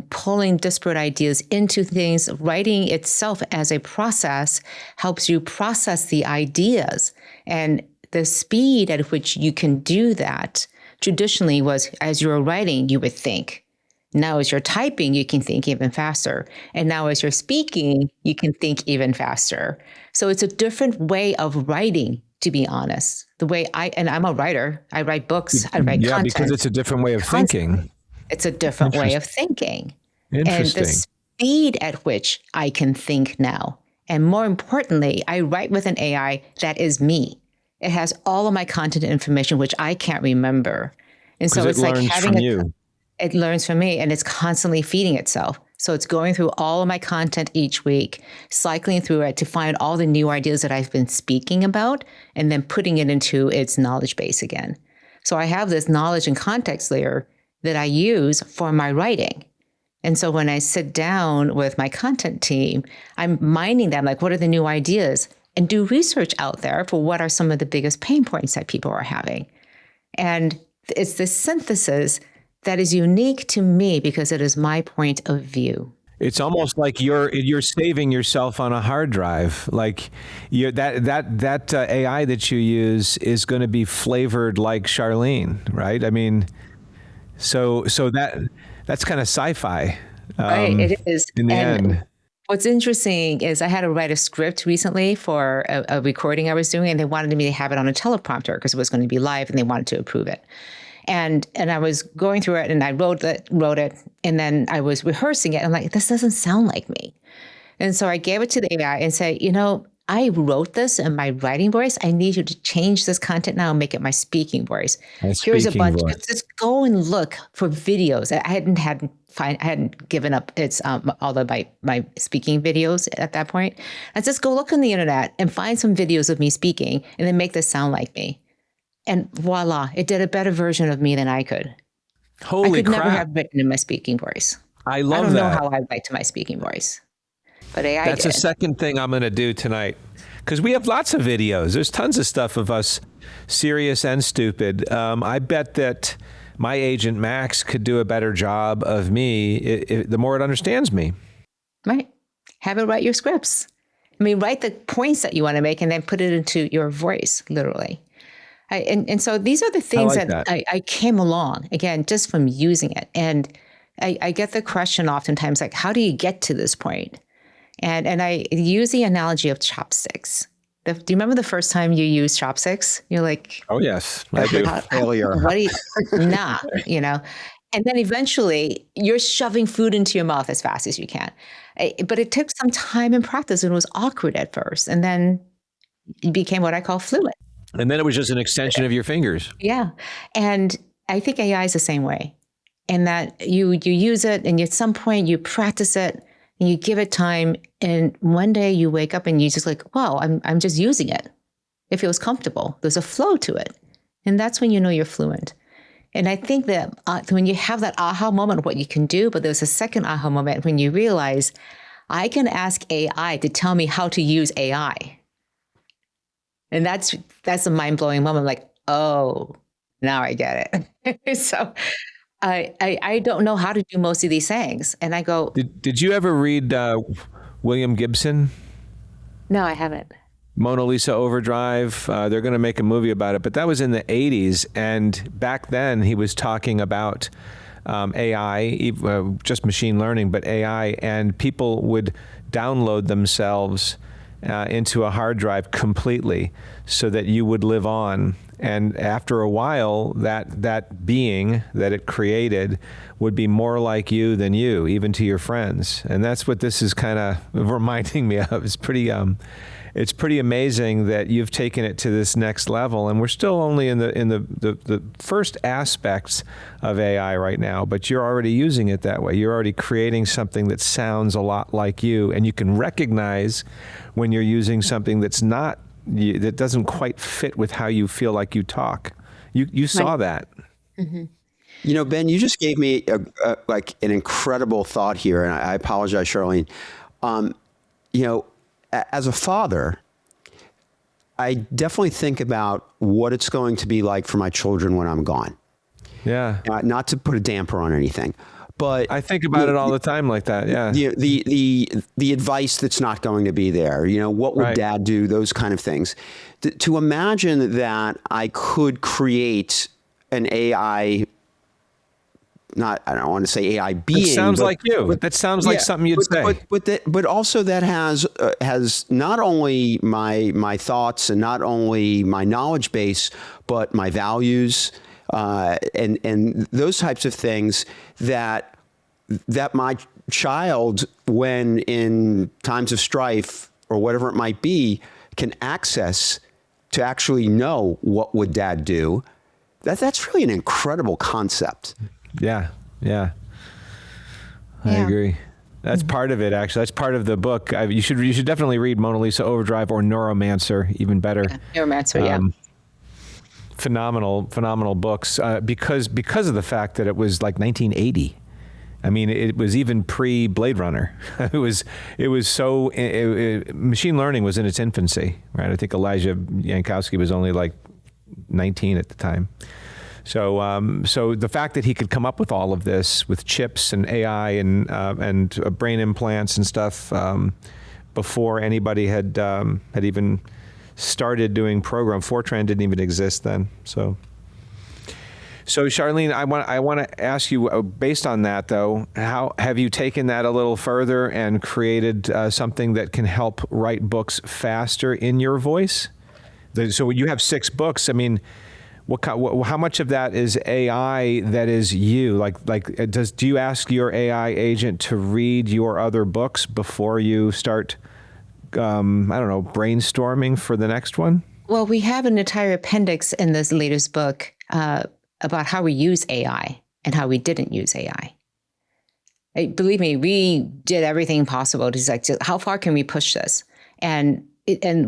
Speaker 1: pulling disparate ideas into things. Writing itself as a process helps you process the ideas. And the speed at which you can do that traditionally was, as you were writing, you would think. Now as you're typing, you can think even faster. And now as you're speaking, you can think even faster. So it's a different way of writing, to be honest. I'm a writer. I write books. I write content.
Speaker 2: Yeah, because it's a different way of thinking.
Speaker 1: It's a different way of thinking.
Speaker 2: Interesting.
Speaker 1: And the speed at which I can think now. And more importantly, I write with an AI that is me. It has all of my content information, which I can't remember. And so it's like having it learns from me, and it's constantly feeding itself. So it's going through all of my content each week, cycling through it to find all the new ideas that I've been speaking about, and then putting it into its knowledge base again. So I have this knowledge and context layer that I use for my writing. And so when I sit down with my content team, I'm mining them, like, what are the new ideas? And do research out there for what are some of the biggest pain points that people are having. And it's this synthesis that is unique to me because it is my point of view.
Speaker 2: It's almost like you're saving yourself on a hard drive. Like that AI that you use is going to be flavored like Charlene, right? I mean, so that's kind of sci-fi.
Speaker 1: Right, it is.
Speaker 2: In the end.
Speaker 1: What's interesting is I had to write a script recently for a recording I was doing, and they wanted me to have it on a teleprompter because it was going to be live, and they wanted to approve it. And I was going through it, and I wrote it, and then I was rehearsing it. I'm like, this doesn't sound like me. And so I gave it to the AI and said, I wrote this in my writing voice. I need you to change this content now and make it my speaking voice. Here's a bunch. Just go and look for videos. I hadn't given up all of my speaking videos at that point. I just go look on the internet and find some videos of me speaking, and then make this sound like me. And voila, it did a better version of me than I could.
Speaker 2: Holy crap.
Speaker 1: I could never have written in my speaking voice.
Speaker 2: I love that.
Speaker 1: I don't know how I write to my speaking voice, but AI
Speaker 2: That's
Speaker 1: did.
Speaker 2: the second thing I'm going to do tonight, because we have lots of videos. There's tons of stuff of us, serious and stupid. I bet that my agent Max could do a better job of me the more it understands me.
Speaker 1: Right. Have it write your scripts. I mean, write the points that you want to make and then put it into your voice, literally. And so these are the things that I came along, again, just from using it. And I get the question oftentimes, like, how do you get to this point? And I use the analogy of chopsticks. Do you remember the first time you used chopsticks? You're like,
Speaker 2: oh, yes, I do.
Speaker 3: Failure.
Speaker 1: What do you, nah, And then eventually you're shoving food into your mouth as fast as you can. But it took some time and practice, and it was awkward at first. And then it became what I call fluent.
Speaker 2: And then it was just an extension of your fingers.
Speaker 1: Yeah. And I think AI is the same way, in that you use it, and at some point you practice it and you give it time. And one day you wake up and you just like, wow, I'm just using it. It feels comfortable. There's a flow to it. And that's when you know you're fluent. And I think that when you have that aha moment, what you can do, but there's a second aha moment when you realize I can ask AI to tell me how to use AI. And that's a mind-blowing moment. Like, oh, now I get it. So I don't know how to do most of these things. And I go,
Speaker 2: Did you ever read William Gibson?
Speaker 1: No, I haven't.
Speaker 2: Mona Lisa Overdrive. They're going to make a movie about it, but that was in the 80s. And back then he was talking about AI, just machine learning, but AI, and people would download themselves into a hard drive completely so that you would live on. And after a while, that being that it created would be more like you than you, even to your friends. And that's what this is kind of reminding me of. It's pretty amazing that you've taken it to this next level, and we're still only in the first aspects of AI right now, but you're already using it that way. You're already creating something that sounds a lot like you, and you can recognize when you're using something that doesn't quite fit with how you feel like you talk. You saw that.
Speaker 3: Mm-hmm. Ben, you just gave me like an incredible thought here, and I apologize, Charlene. As a father, I definitely think about what it's going to be like for my children when I'm gone.
Speaker 2: Yeah.
Speaker 3: Not to put a damper on anything, but
Speaker 2: I think about it all the time like that. Yeah.
Speaker 3: The advice that's not going to be there. What would Dad do? Those kind of things. To imagine that I could create an AI. I don't want to say AI being.
Speaker 2: It sounds like you. That sounds like something you'd say.
Speaker 3: But also that has not only my thoughts and not only my knowledge base, but my values and those types of things that my child, when in times of strife or whatever it might be, can access to actually know what would Dad do. That's really an incredible concept.
Speaker 2: Yeah. I agree. That's part of it, actually. That's part of the book. You should definitely read Mona Lisa Overdrive or Neuromancer, even better.
Speaker 1: Neuromancer, yeah.
Speaker 2: Phenomenal books because of the fact that it was like 1980. I mean, it was even pre-Blade Runner. Machine learning was in its infancy, right? I think Elijah Jankowski was only like 19 at the time. So the fact that he could come up with all of this with chips and AI and brain implants and stuff before anybody had even started doing program. Fortran didn't even exist then. So Charlene, I want to ask you, based on that though, how have you taken that a little further and created something that can help write books faster in your voice? So you have 6 books. I mean, how much of that is AI that is you? Do you ask your AI agent to read your other books before you start, brainstorming for the next one?
Speaker 1: Well, we have an entire appendix in this latest book about how we use AI and how we didn't use AI. Believe me, we did everything possible to how far can we push this? And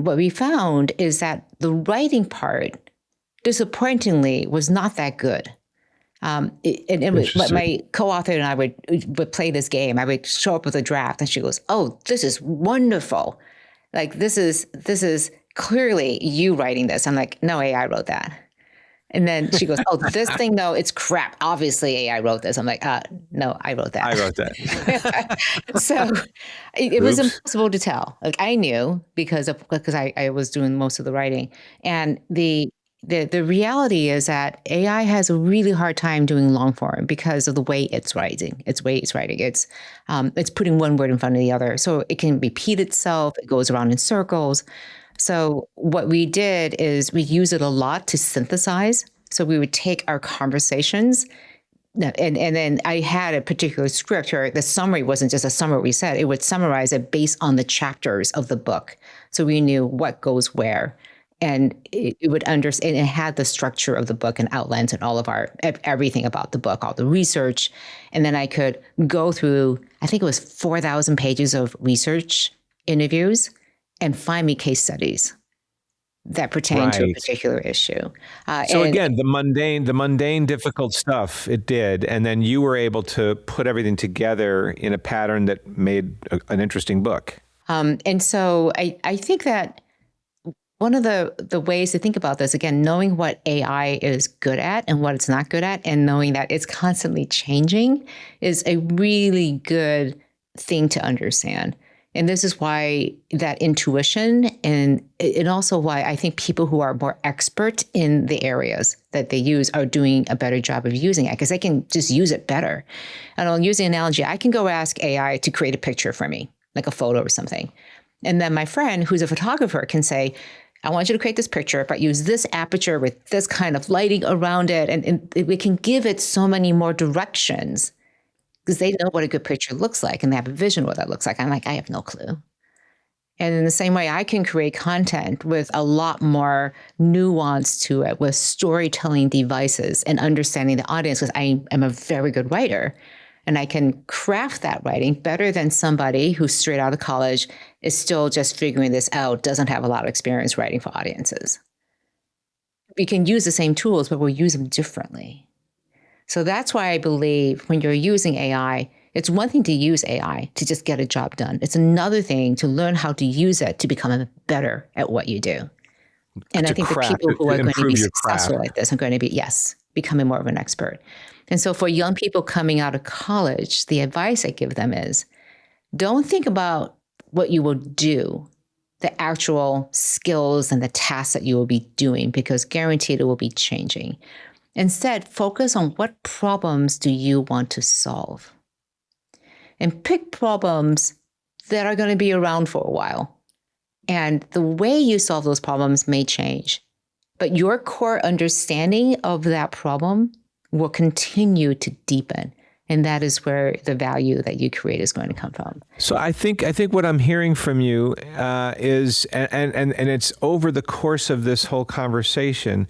Speaker 1: what we found is that the writing part, disappointingly, was not that good. But my co-author and I would play this game. I would show up with a draft, and she goes, "Oh, this is wonderful! Like this is clearly you writing this." I'm like, "No, AI wrote that." And then she goes, "Oh, this thing, no, it's crap. Obviously, AI wrote this." I'm like, "No, I wrote that."
Speaker 2: I wrote that.
Speaker 1: So it was impossible to tell. Like I knew because I was doing most of the writing, and the reality is that AI has a really hard time doing long form because of the way it's writing. It's putting one word in front of the other, so it can repeat itself. It goes around in circles. So what we did is we use it a lot to synthesize. So we would take our conversations, and then I had a particular script where the summary wasn't just a summary we said. It would summarize it based on the chapters of the book. So we knew what goes where. And it would understand, it had the structure of the book and outlines and all of everything about the book, all the research. And then I could go through, I think it was 4,000 pages of research interviews and find me case studies that pertain to a particular issue.
Speaker 2: So again, the mundane, difficult stuff, it did. And then you were able to put everything together in a pattern that made an interesting book.
Speaker 1: And so I think that one of the ways to think about this, again, knowing what AI is good at and what it's not good at, and knowing that it's constantly changing is a really good thing to understand. And this is why that intuition and also why I think people who are more expert in the areas that they use are doing a better job of using it because they can just use it better. And I'll use the analogy. I can go ask AI to create a picture for me, like a photo or something. And then my friend who's a photographer can say, "I want you to create this picture, but use this aperture with this kind of lighting around it." And we can give it so many more directions because they know what a good picture looks like and they have a vision of what that looks like. I'm like, I have no clue. And in the same way, I can create content with a lot more nuance to it, with storytelling devices and understanding the audience, because I am a very good writer. And I can craft that writing better than somebody who's straight out of college, is still just figuring this out, doesn't have a lot of experience writing for audiences. We can use the same tools, but we'll use them differently. So that's why I believe when you're using AI, it's one thing to use AI to just get a job done. It's another thing to learn how to use it to become better at what you do. And I think the people who are going to be successful like this are going to be, becoming more of an expert. And so for young people coming out of college, the advice I give them is, don't think about what you will do, the actual skills and the tasks that you will be doing, because guaranteed it will be changing. Instead, focus on what problems do you want to solve. And pick problems that are going to be around for a while. And the way you solve those problems may change, but your core understanding of that problem will continue to deepen. And that is where the value that you create is going to come from.
Speaker 2: So I think what I'm hearing from you is, and it's over the course of this whole conversation,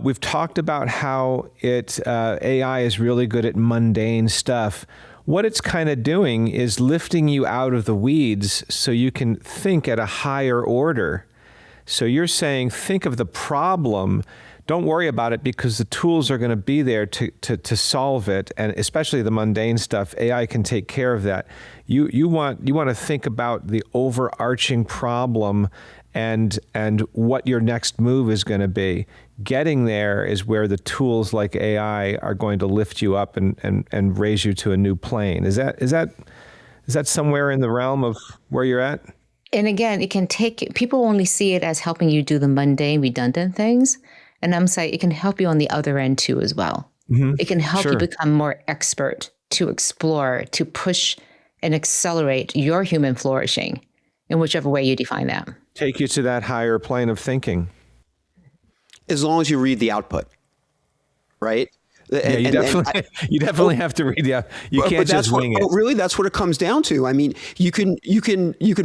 Speaker 2: we've talked about how AI is really good at mundane stuff. what it's kind of doing is lifting you out of the weeds so you can think at a higher order. So you're saying, think of the problem. Don't worry about it because the tools are going to be there to solve it, and especially the mundane stuff. AI can take care of that. You want to think about the overarching problem and what your next move is going to be. Getting there is where the tools like AI are going to lift you up and raise you to a new plane. Is that somewhere in the realm of where you're at?
Speaker 1: And again, it can take, people only see it as helping you do the mundane, redundant things. And I'm saying it can help you on the other end too as well. Mm-hmm. It can help you become more expert, to explore, to push and accelerate your human flourishing in whichever way you define that.
Speaker 2: Take you to that higher plane of thinking.
Speaker 3: As long as you read the output, right?
Speaker 2: Yeah, you definitely have to read the output. You can't just wing it.
Speaker 3: Really, that's what it comes down to. I mean, you can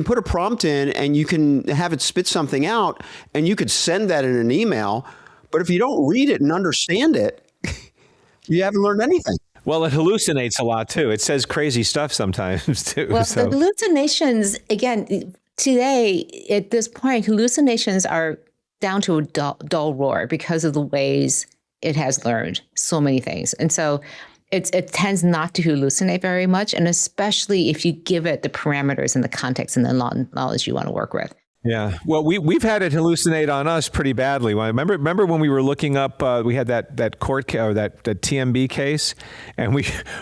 Speaker 3: put a prompt in and you can have it spit something out, and you could send that in an email. But if you don't read it and understand it, you haven't learned anything.
Speaker 2: Well, it hallucinates a lot too. It says crazy stuff sometimes too.
Speaker 1: Well, the hallucinations, again, today at this point, hallucinations are down to a dull roar because of the ways it has learned so many things. And so it tends not to hallucinate very much, and especially if you give it the parameters and the context and the knowledge you want to work with.
Speaker 2: Yeah. Well, we've had it hallucinate on us pretty badly. Remember when we were looking up, we had that court or that TMB case, and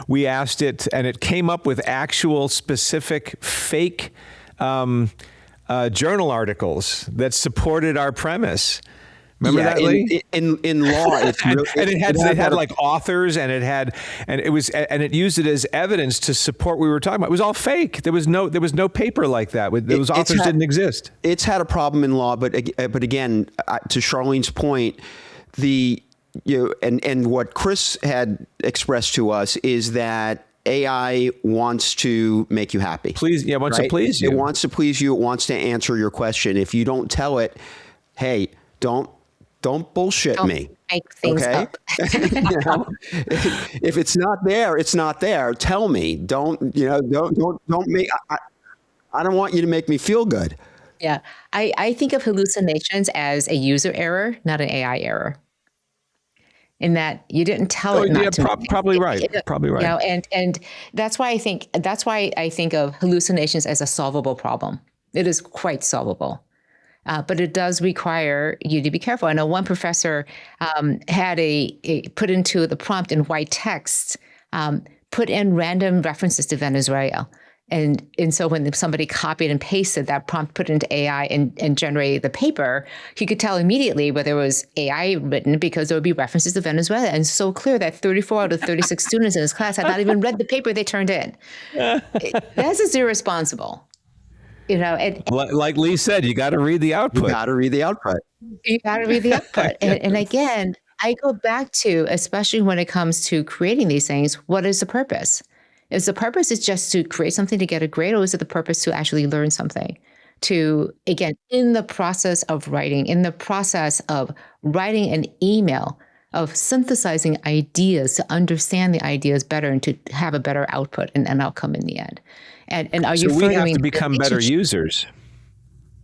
Speaker 2: we asked it, and it came up with actual specific fake journal articles that supported our premise. Remember that, Lee?
Speaker 3: In law, it's
Speaker 2: and it had like authors, and it used it as evidence to support what we were talking about. It was all fake. There was no paper like that. Those authors didn't exist.
Speaker 3: It's had a problem in law, but again, to Charlene's point, and what Chris had expressed to us is that AI wants to make you happy.
Speaker 2: It wants to please you.
Speaker 3: It wants to please you. It wants to answer your question. If you don't tell it, hey, don't bullshit me.
Speaker 1: Make things up.
Speaker 3: If it's not there, it's not there. Tell me. Don't make. I don't want you to make me feel good.
Speaker 1: Yeah, I think of hallucinations as a user error, not an AI error. In that you didn't tell it not to.
Speaker 2: Probably right. Probably right.
Speaker 1: You know, and that's why I think of hallucinations as a solvable problem. It is quite solvable. But it does require you to be careful. I know one professor had put into the prompt in white text, put in random references to Venezuela. And so when somebody copied and pasted that prompt, put it into AI and generated the paper, he could tell immediately whether it was AI written because there would be references to Venezuela. And it's so clear that 34 out of 36 students in his class had not even read the paper they turned in. That's just irresponsible. You know,
Speaker 2: like Lee said, you got to read the output.
Speaker 3: You got to read the output.
Speaker 1: And again, I go back to, especially when it comes to creating these things, what is the purpose? Is the purpose just to create something to get a grade, or is it the purpose to actually learn something? To, again, in the process of writing an email, of synthesizing ideas to understand the ideas better and to have a better output and an outcome in the end. And are you?
Speaker 2: So we have to become better users,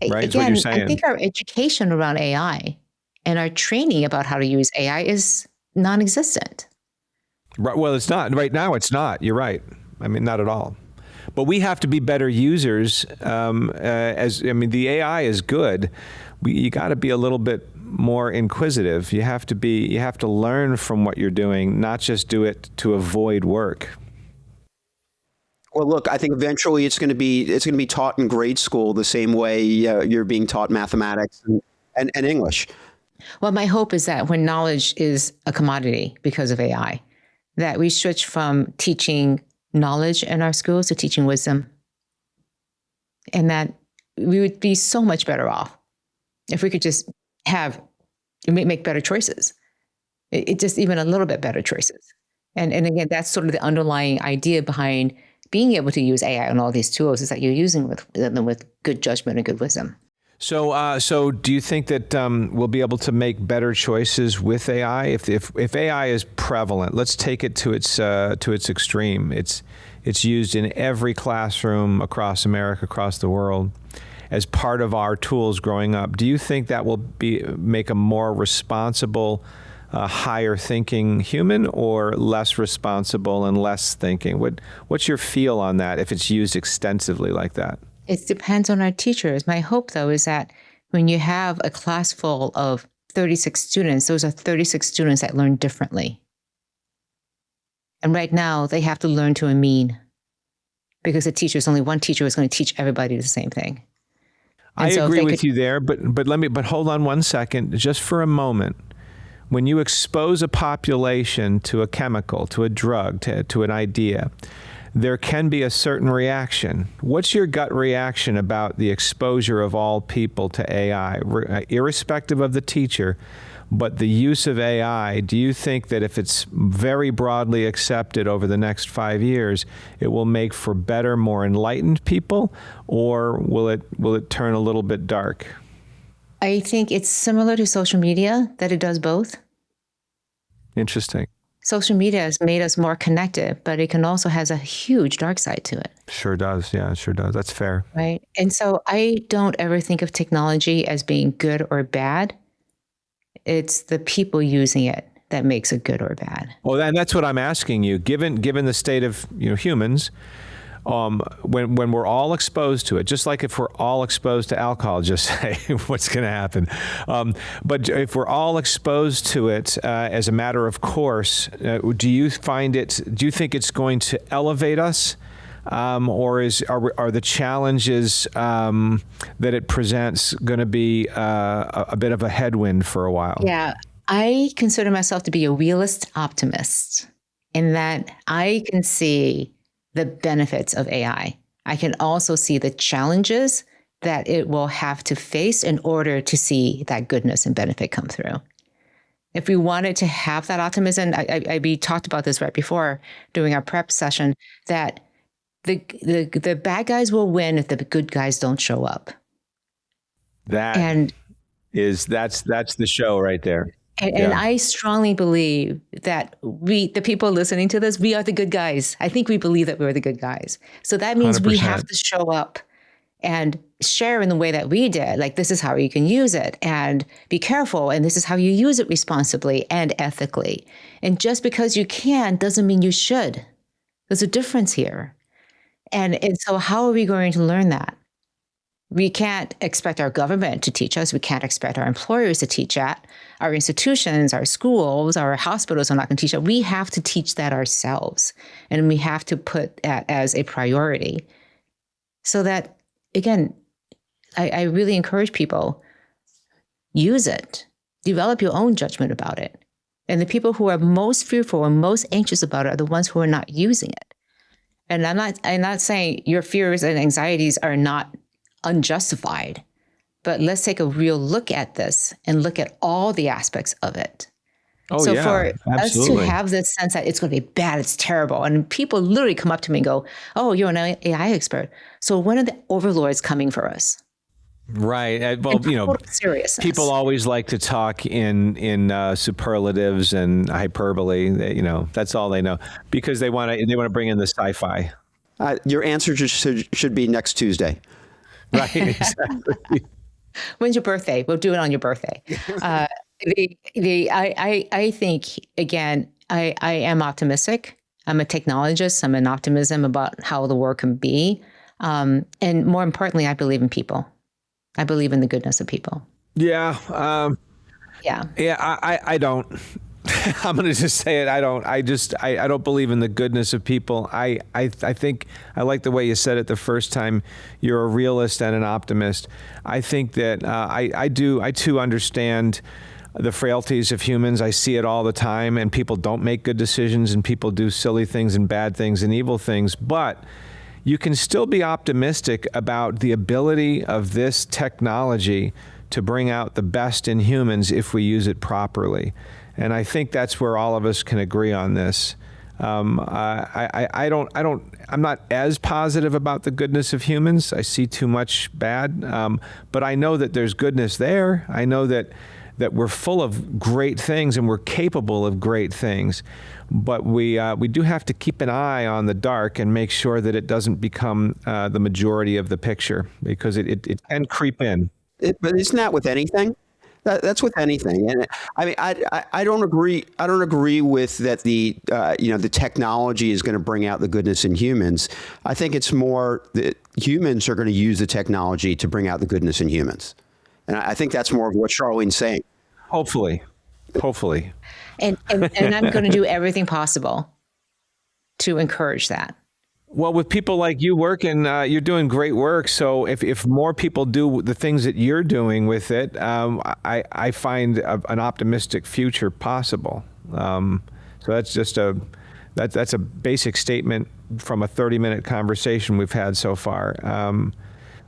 Speaker 2: right? Is what you're saying.
Speaker 1: I think our education around AI and our training about how to use AI is non-existent.
Speaker 2: Right. Well, it's not. Right now, it's not. You're right. I mean, not at all. But we have to be better users. The AI is good. You got to be a little bit more inquisitive. You have to learn from what you're doing, not just do it to avoid work.
Speaker 3: Well, look, I think eventually it's going to be taught in grade school the same way you're being taught mathematics and English.
Speaker 1: Well, my hope is that when knowledge is a commodity because of AI, that we switch from teaching knowledge in our schools to teaching wisdom, and that we would be so much better off if we could just make better choices. It just even a little bit better choices. And again, that's sort of the underlying idea behind being able to use AI and all these tools, is that you're using them with good judgment and good wisdom.
Speaker 2: So do you think that we'll be able to make better choices with AI? If AI is prevalent, let's take it to its extreme. It's used in every classroom across America, across the world, as part of our tools growing up. Do you think that will make a more responsible, higher thinking human, or less responsible and less thinking? What's your feel on that if it's used extensively like that?
Speaker 1: It depends on our teachers. My hope, though, is that when you have a class full of 36 students, those are 36 students that learn differently. And right now, they have to learn to a mean, because only one teacher is going to teach everybody the same thing. And
Speaker 2: I agree with you there, but hold on one second, just for a moment. When you expose a population to a chemical, to a drug, to an idea, there can be a certain reaction. What's your gut reaction about the exposure of all people to AI, irrespective of the teacher, but the use of AI? Do you think that if it's very broadly accepted over the next 5 years, it will make for better, more enlightened people, or will it turn a little bit dark?
Speaker 1: I think it's similar to social media, that it does both.
Speaker 2: Interesting.
Speaker 1: Social media has made us more connected, but it can also has a huge dark side to it.
Speaker 2: Sure does. Yeah, it sure does. That's fair.
Speaker 1: Right. And so I don't ever think of technology as being good or bad. It's the people using it that makes it good or bad.
Speaker 2: Well, and that's what I'm asking you. Given the state of humans, when we're all exposed to it, just like if we're all exposed to alcohol, just say what's going to happen. But if we're all exposed to it as a matter of course, do you think it's going to elevate us? Or are the challenges that it presents going to be a bit of a headwind for a while?
Speaker 1: Yeah, I consider myself to be a realist optimist in that I can see the benefits of AI. I can also see the challenges that it will have to face in order to see that goodness and benefit come through. If we wanted to have that optimism, we talked about this right before during our prep session, that the bad guys will win if the good guys don't show up.
Speaker 2: That's the show right there.
Speaker 1: And I strongly believe that the people listening to this, we are the good guys. I think we believe that we're the good guys. So that means 100%. We have to show up and share in the way that we did. Like, this is how you can use it, and be careful. And this is how you use it responsibly and ethically. And just because you can doesn't mean you should. There's a difference here. And so how are we going to learn that? We can't expect our government to teach us. We can't expect our employers to teach that. Our institutions, our schools, our hospitals are not going to teach that. We have to teach that ourselves. And we have to put that as a priority. So that, again, I really encourage people, use it. Develop your own judgment about it. And the people who are most fearful and most anxious about it are the ones who are not using it. And I'm not saying your fears and anxieties are not unjustified, but let's take a real look at this and look at all the aspects of it. For
Speaker 2: absolutely.
Speaker 1: us to have this sense that it's going to be bad, it's terrible, and people literally come up to me and go, "Oh, you're an AI expert. So when are the overlords coming for us?"
Speaker 2: Right. Well,
Speaker 1: seriousness.
Speaker 2: People always like to talk in superlatives and hyperbole. That's all they know, because they want to bring in the sci-fi.
Speaker 3: Your answer should be next Tuesday.
Speaker 2: Right, exactly.
Speaker 1: When's your birthday? We'll do it on your birthday. I think, again, I am optimistic. I'm a technologist. I'm an optimism about how the world can be. And more importantly, I believe in people. I believe in the goodness of people.
Speaker 2: Yeah. I don't. I'm going to just say it. I don't. I don't believe in the goodness of people. I think I like the way you said it the first time. You're a realist and an optimist. I think that I too understand the frailties of humans. I see it all the time, and people don't make good decisions, and people do silly things and bad things and evil things. But you can still be optimistic about the ability of this technology to bring out the best in humans if we use it properly. And I think that's where all of us can agree on this. I'm not as positive about the goodness of humans. I see too much bad, but I know that there's goodness there. I know that we're full of great things and we're capable of great things, but we do have to keep an eye on the dark and make sure that it doesn't become the majority of the picture, because it can creep in.
Speaker 3: But isn't that with anything? That's with anything, and I mean, I don't agree. I don't agree with that. The the technology is going to bring out the goodness in humans. I think it's more that humans are going to use the technology to bring out the goodness in humans, and I think that's more of what Charlene's saying.
Speaker 2: Hopefully.
Speaker 1: And I'm going to do everything possible to encourage that.
Speaker 2: Well, with people like you working, you're doing great work. So if more people do the things that you're doing with it, I find an optimistic future possible. So that's just that's a basic statement from a 30-minute conversation we've had so far.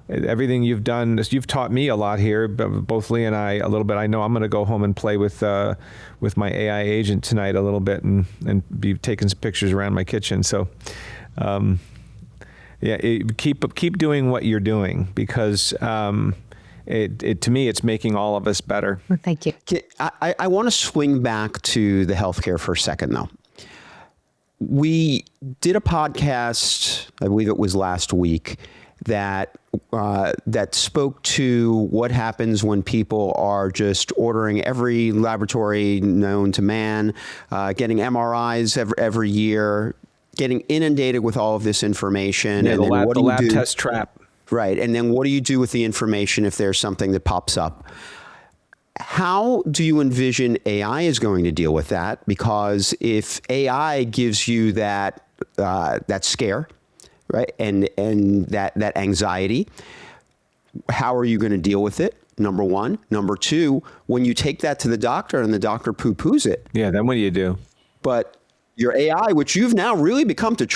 Speaker 2: Everything you've done, you've taught me a lot here, both Lee and I a little bit. I know I'm going to go home and play with my AI agent tonight a little bit and be taking some pictures around my kitchen. So. Keep doing what you're doing, because to me, it's making all of us better.
Speaker 1: Well, thank you.
Speaker 3: I want to swing back to the healthcare for a second, though. We did a podcast, I believe it was last week, that spoke to what happens when people are just ordering every laboratory known to man, getting MRIs every year, getting inundated with all of this information.
Speaker 2: Yeah,
Speaker 3: and
Speaker 2: the lab test trap.
Speaker 3: Right. And then what do you do with the information if there's something that pops up? How do you envision AI is going to deal with that? Because if AI gives you that scare, right, and that anxiety, how are you going to deal with it? Number one. Number two, when you take that to the doctor and the doctor poo-poos it.
Speaker 2: Yeah, then what do you do?
Speaker 3: But your AI, which you've now really come to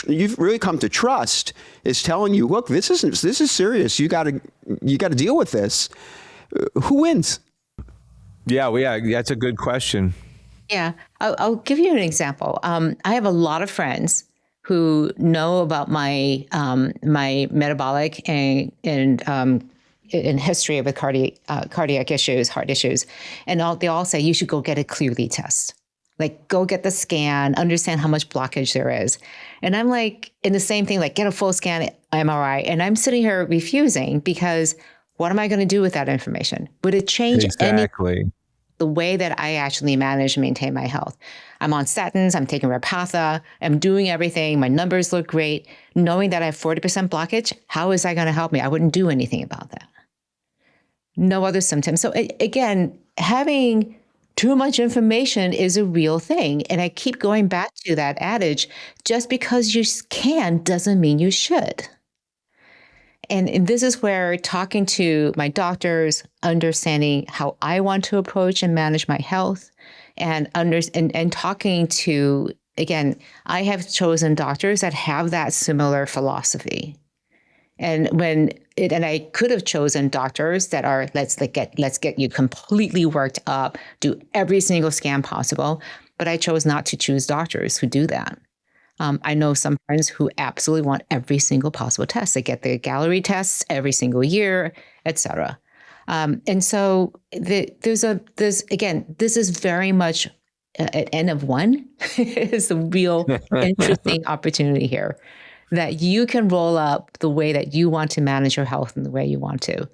Speaker 3: trust, is telling you, look, this is serious. You got to deal with this. Who wins?
Speaker 2: Yeah, that's a good question.
Speaker 1: Yeah, I'll give you an example. I have a lot of friends who know about my my metabolic and history with cardiac issues, heart issues, and they all say you should go get a clearly test. Like, go get the scan, understand how much blockage there is. And I'm like, in the same thing, like, get a full scan MRI. And I'm sitting here refusing, because what am I going to do with that information? Would it change the way that I actually manage and maintain my health? I'm on statins, I'm taking Repatha, I'm doing everything, my numbers look great. Knowing that I have 40% blockage, how is that going to help me? I wouldn't do anything about that. No other symptoms. So again, having too much information is a real thing. And I keep going back to that adage, just because you can doesn't mean you should. And this is where talking to my doctors, understanding how I want to approach and manage my health, and talking to, again, I have chosen doctors that have that similar philosophy. And I could have chosen doctors that are, let's get you completely worked up, do every single scan possible. But I chose not to choose doctors who do that. I know some friends who absolutely want every single possible test. They get their Gallery tests every single year, et cetera. And so this is very much an N of one. It's a real interesting opportunity here, that you can roll up the way that you want to manage your health in the way you want to.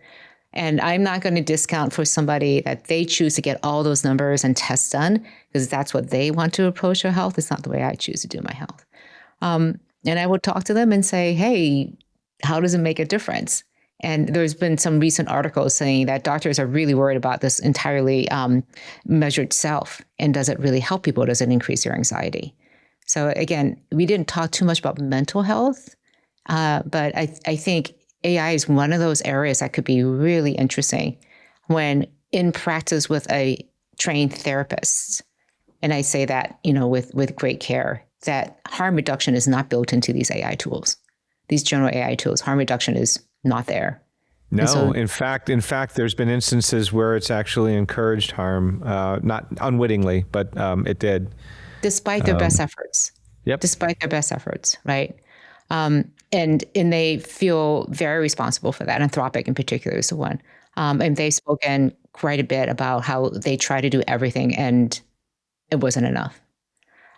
Speaker 1: And I'm not going to discount for somebody that they choose to get all those numbers and tests done, because that's what they want to approach their health. It's not the way I choose to do my health. And I would talk to them and say, hey, how does it make a difference? And there's been some recent articles saying that doctors are really worried about this entirely measured self. And does it really help people? Does it increase your anxiety? So again, we didn't talk too much about mental health, but I think AI is one of those areas that could be really interesting when in practice with a trained therapist. And I say that, with great care, that harm reduction is not built into these AI tools. These general AI tools, harm reduction is not there.
Speaker 2: No, so, in fact, there's been instances where it's actually encouraged harm, not unwittingly, but it did.
Speaker 1: Despite their best efforts.
Speaker 2: Yep.
Speaker 1: despite their best efforts, right? And they feel very responsible for that. Anthropic in particular is the one. And they've spoken quite a bit about how they try to do everything and it wasn't enough.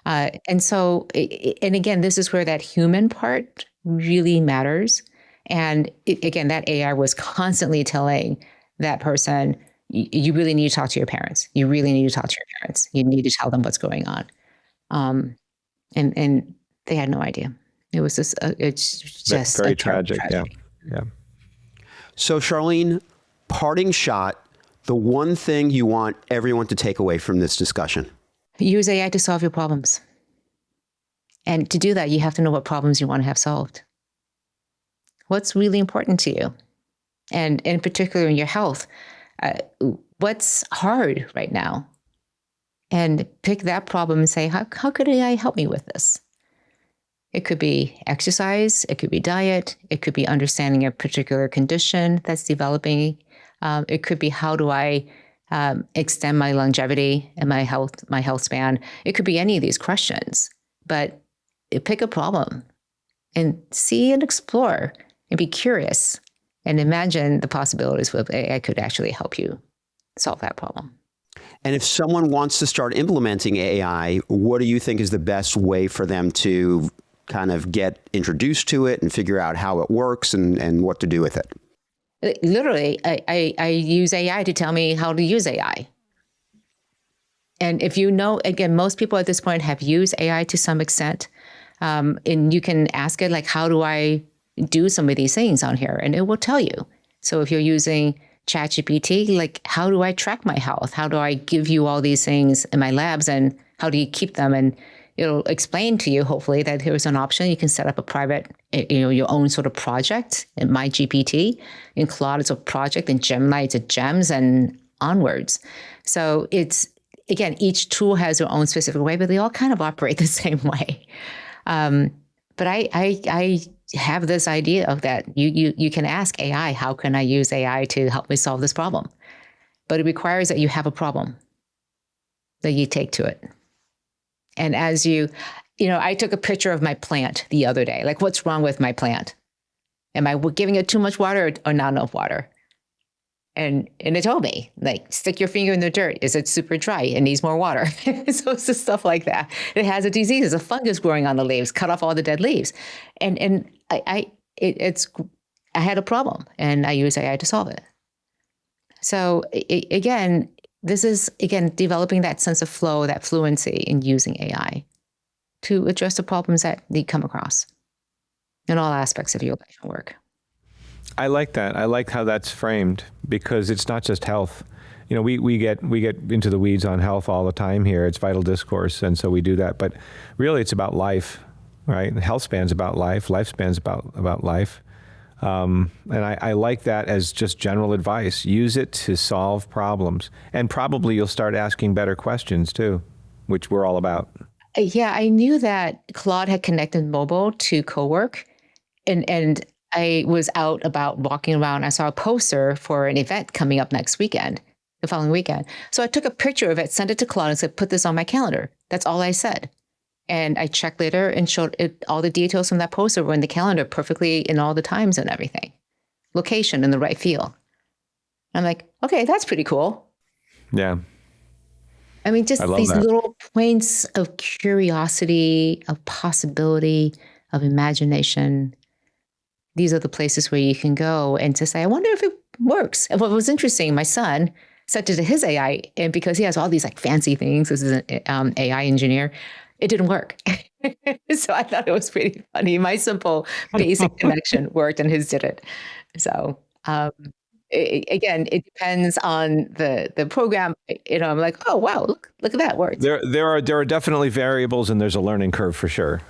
Speaker 1: And so, and again, this is where that human part really matters. And again, that AI was constantly telling that person, you really need to talk to your parents. You really need to talk to your parents. You need to tell them what's going on. And they had no idea. It was just, it's just
Speaker 2: very
Speaker 1: a
Speaker 2: tragic.
Speaker 1: tragedy.
Speaker 2: Yeah.
Speaker 3: So, Charlene, parting shot, the one thing you want everyone to take away from this discussion.
Speaker 1: Use AI to solve your problems. And to do that, you have to know what problems you want to have solved. What's really important to you? And in particular in your health, what's hard right now? And pick that problem and say, how could AI help me with this? It could be exercise, it could be diet, it could be understanding a particular condition that's developing. It could be, how do I extend my longevity and my health span? It could be any of these questions, but pick a problem and see and explore and be curious and imagine the possibilities with AI could actually help you solve that problem.
Speaker 3: And if someone wants to start implementing AI, what do you think is the best way for them to kind of get introduced to it and figure out how it works and what to do with it?
Speaker 1: Literally, I use AI to tell me how to use AI. And if you know, again, most people at this point have used AI to some extent. And you can ask it, like, how do I do some of these things on here? And it will tell you. So if you're using ChatGPT, like, how do I track my health? How do I give you all these things in my labs? And how do you keep them? And it'll explain to you, hopefully, that here's an option. You can set up a private, your own sort of project. In my GPT, in Claude, it's a project. In Gemini, it's a gems and onwards. So it's, again, each tool has their own specific way, but they all kind of operate the same way. But I have this idea of that you can ask AI, how can I use AI to help me solve this problem? But it requires that you have a problem that you take to it. And as I took a picture of my plant the other day, like, what's wrong with my plant? Am I giving it too much water or not enough water? And it told me, like, stick your finger in the dirt. Is it super dry? It needs more water. So it's just stuff like that. It has a disease. There's a fungus growing on the leaves. Cut off all the dead leaves. And I had a problem, and I used AI to solve it. So this is developing that sense of flow, that fluency in using AI to address the problems that you come across in all aspects of your life and work.
Speaker 2: I like that. I like how that's framed, because it's not just health. We get into the weeds on health all the time here. It's Vital Discourse, and so we do that. But really, it's about life, right? Health span's about life. Lifespan's about life. And I like that as just general advice. Use it to solve problems, and probably you'll start asking better questions too, which we're all about.
Speaker 1: Yeah, I knew that Claude had connected mobile to co-work, and I was out about walking around. I saw a poster for an event coming up next weekend, the following weekend. So I took a picture of it, sent it to Claude, and said, put this on my calendar. That's all I said. And I checked later and showed it, all the details from that poster were in the calendar perfectly in all the times and everything. Location in the right field. I'm like, okay, that's pretty cool.
Speaker 2: Yeah.
Speaker 1: I mean, just these little points of curiosity, of possibility, of imagination. These are the places where you can go and to say, I wonder if it works. And what was interesting, my son sent it to his AI, and because he has all these like fancy things, this is an AI engineer, it didn't work. So I thought it was pretty funny. My simple basic connection worked and his didn't. So it depends on the program. I'm like, oh, wow, look at that worked.
Speaker 2: There are definitely variables, and there's a learning curve for sure.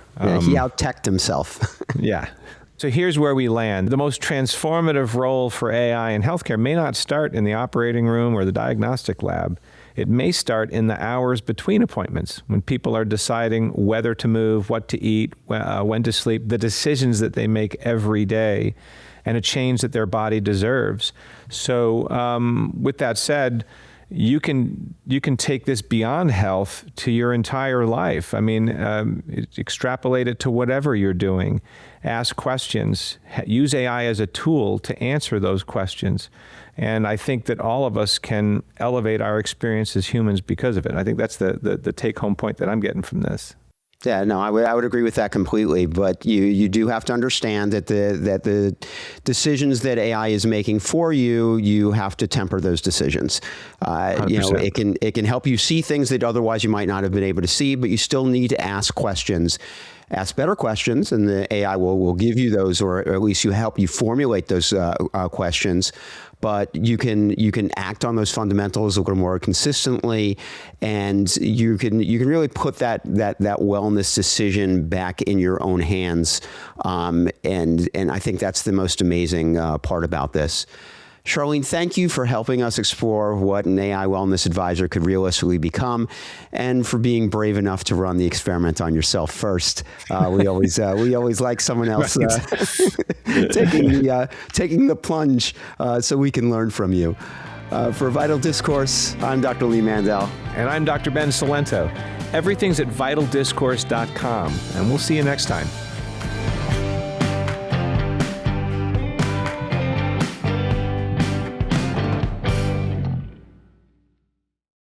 Speaker 3: He out-teched himself.
Speaker 2: Yeah. So here's where we land. The most transformative role for AI in healthcare may not start in the operating room or the diagnostic lab. It may start in the hours between appointments, when people are deciding whether to move, what to eat, when to sleep, the decisions that they make every day, and a change that their body deserves. So with that said, you can take this beyond health to your entire life. I mean, extrapolate it to whatever you're doing. Ask questions. Use AI as a tool to answer those questions. And I think that all of us can elevate our experience as humans because of it. I think that's the take-home point that I'm getting from this.
Speaker 3: Yeah, no, I would agree with that completely. But you do have to understand that the decisions that AI is making for you, you have to temper those decisions. You know, it can help you see things that otherwise you might not have been able to see, but you still need to ask questions. Ask better questions, and the AI will give you those, or at least you help you formulate those questions. But you can act on those fundamentals a little more consistently, and you can really put that wellness decision back in your own hands. And I think that's the most amazing part about this. Charlene, thank you for helping us explore what an AI wellness advisor could realistically become, and for being brave enough to run the experiment on yourself first. We always like someone else taking the plunge so we can learn from you. For Vital Discourse, I'm Dr. Lee Mandel.
Speaker 2: And I'm Dr. Ben Cilento. Everything's at vitaldiscourse.com, and we'll see you next time.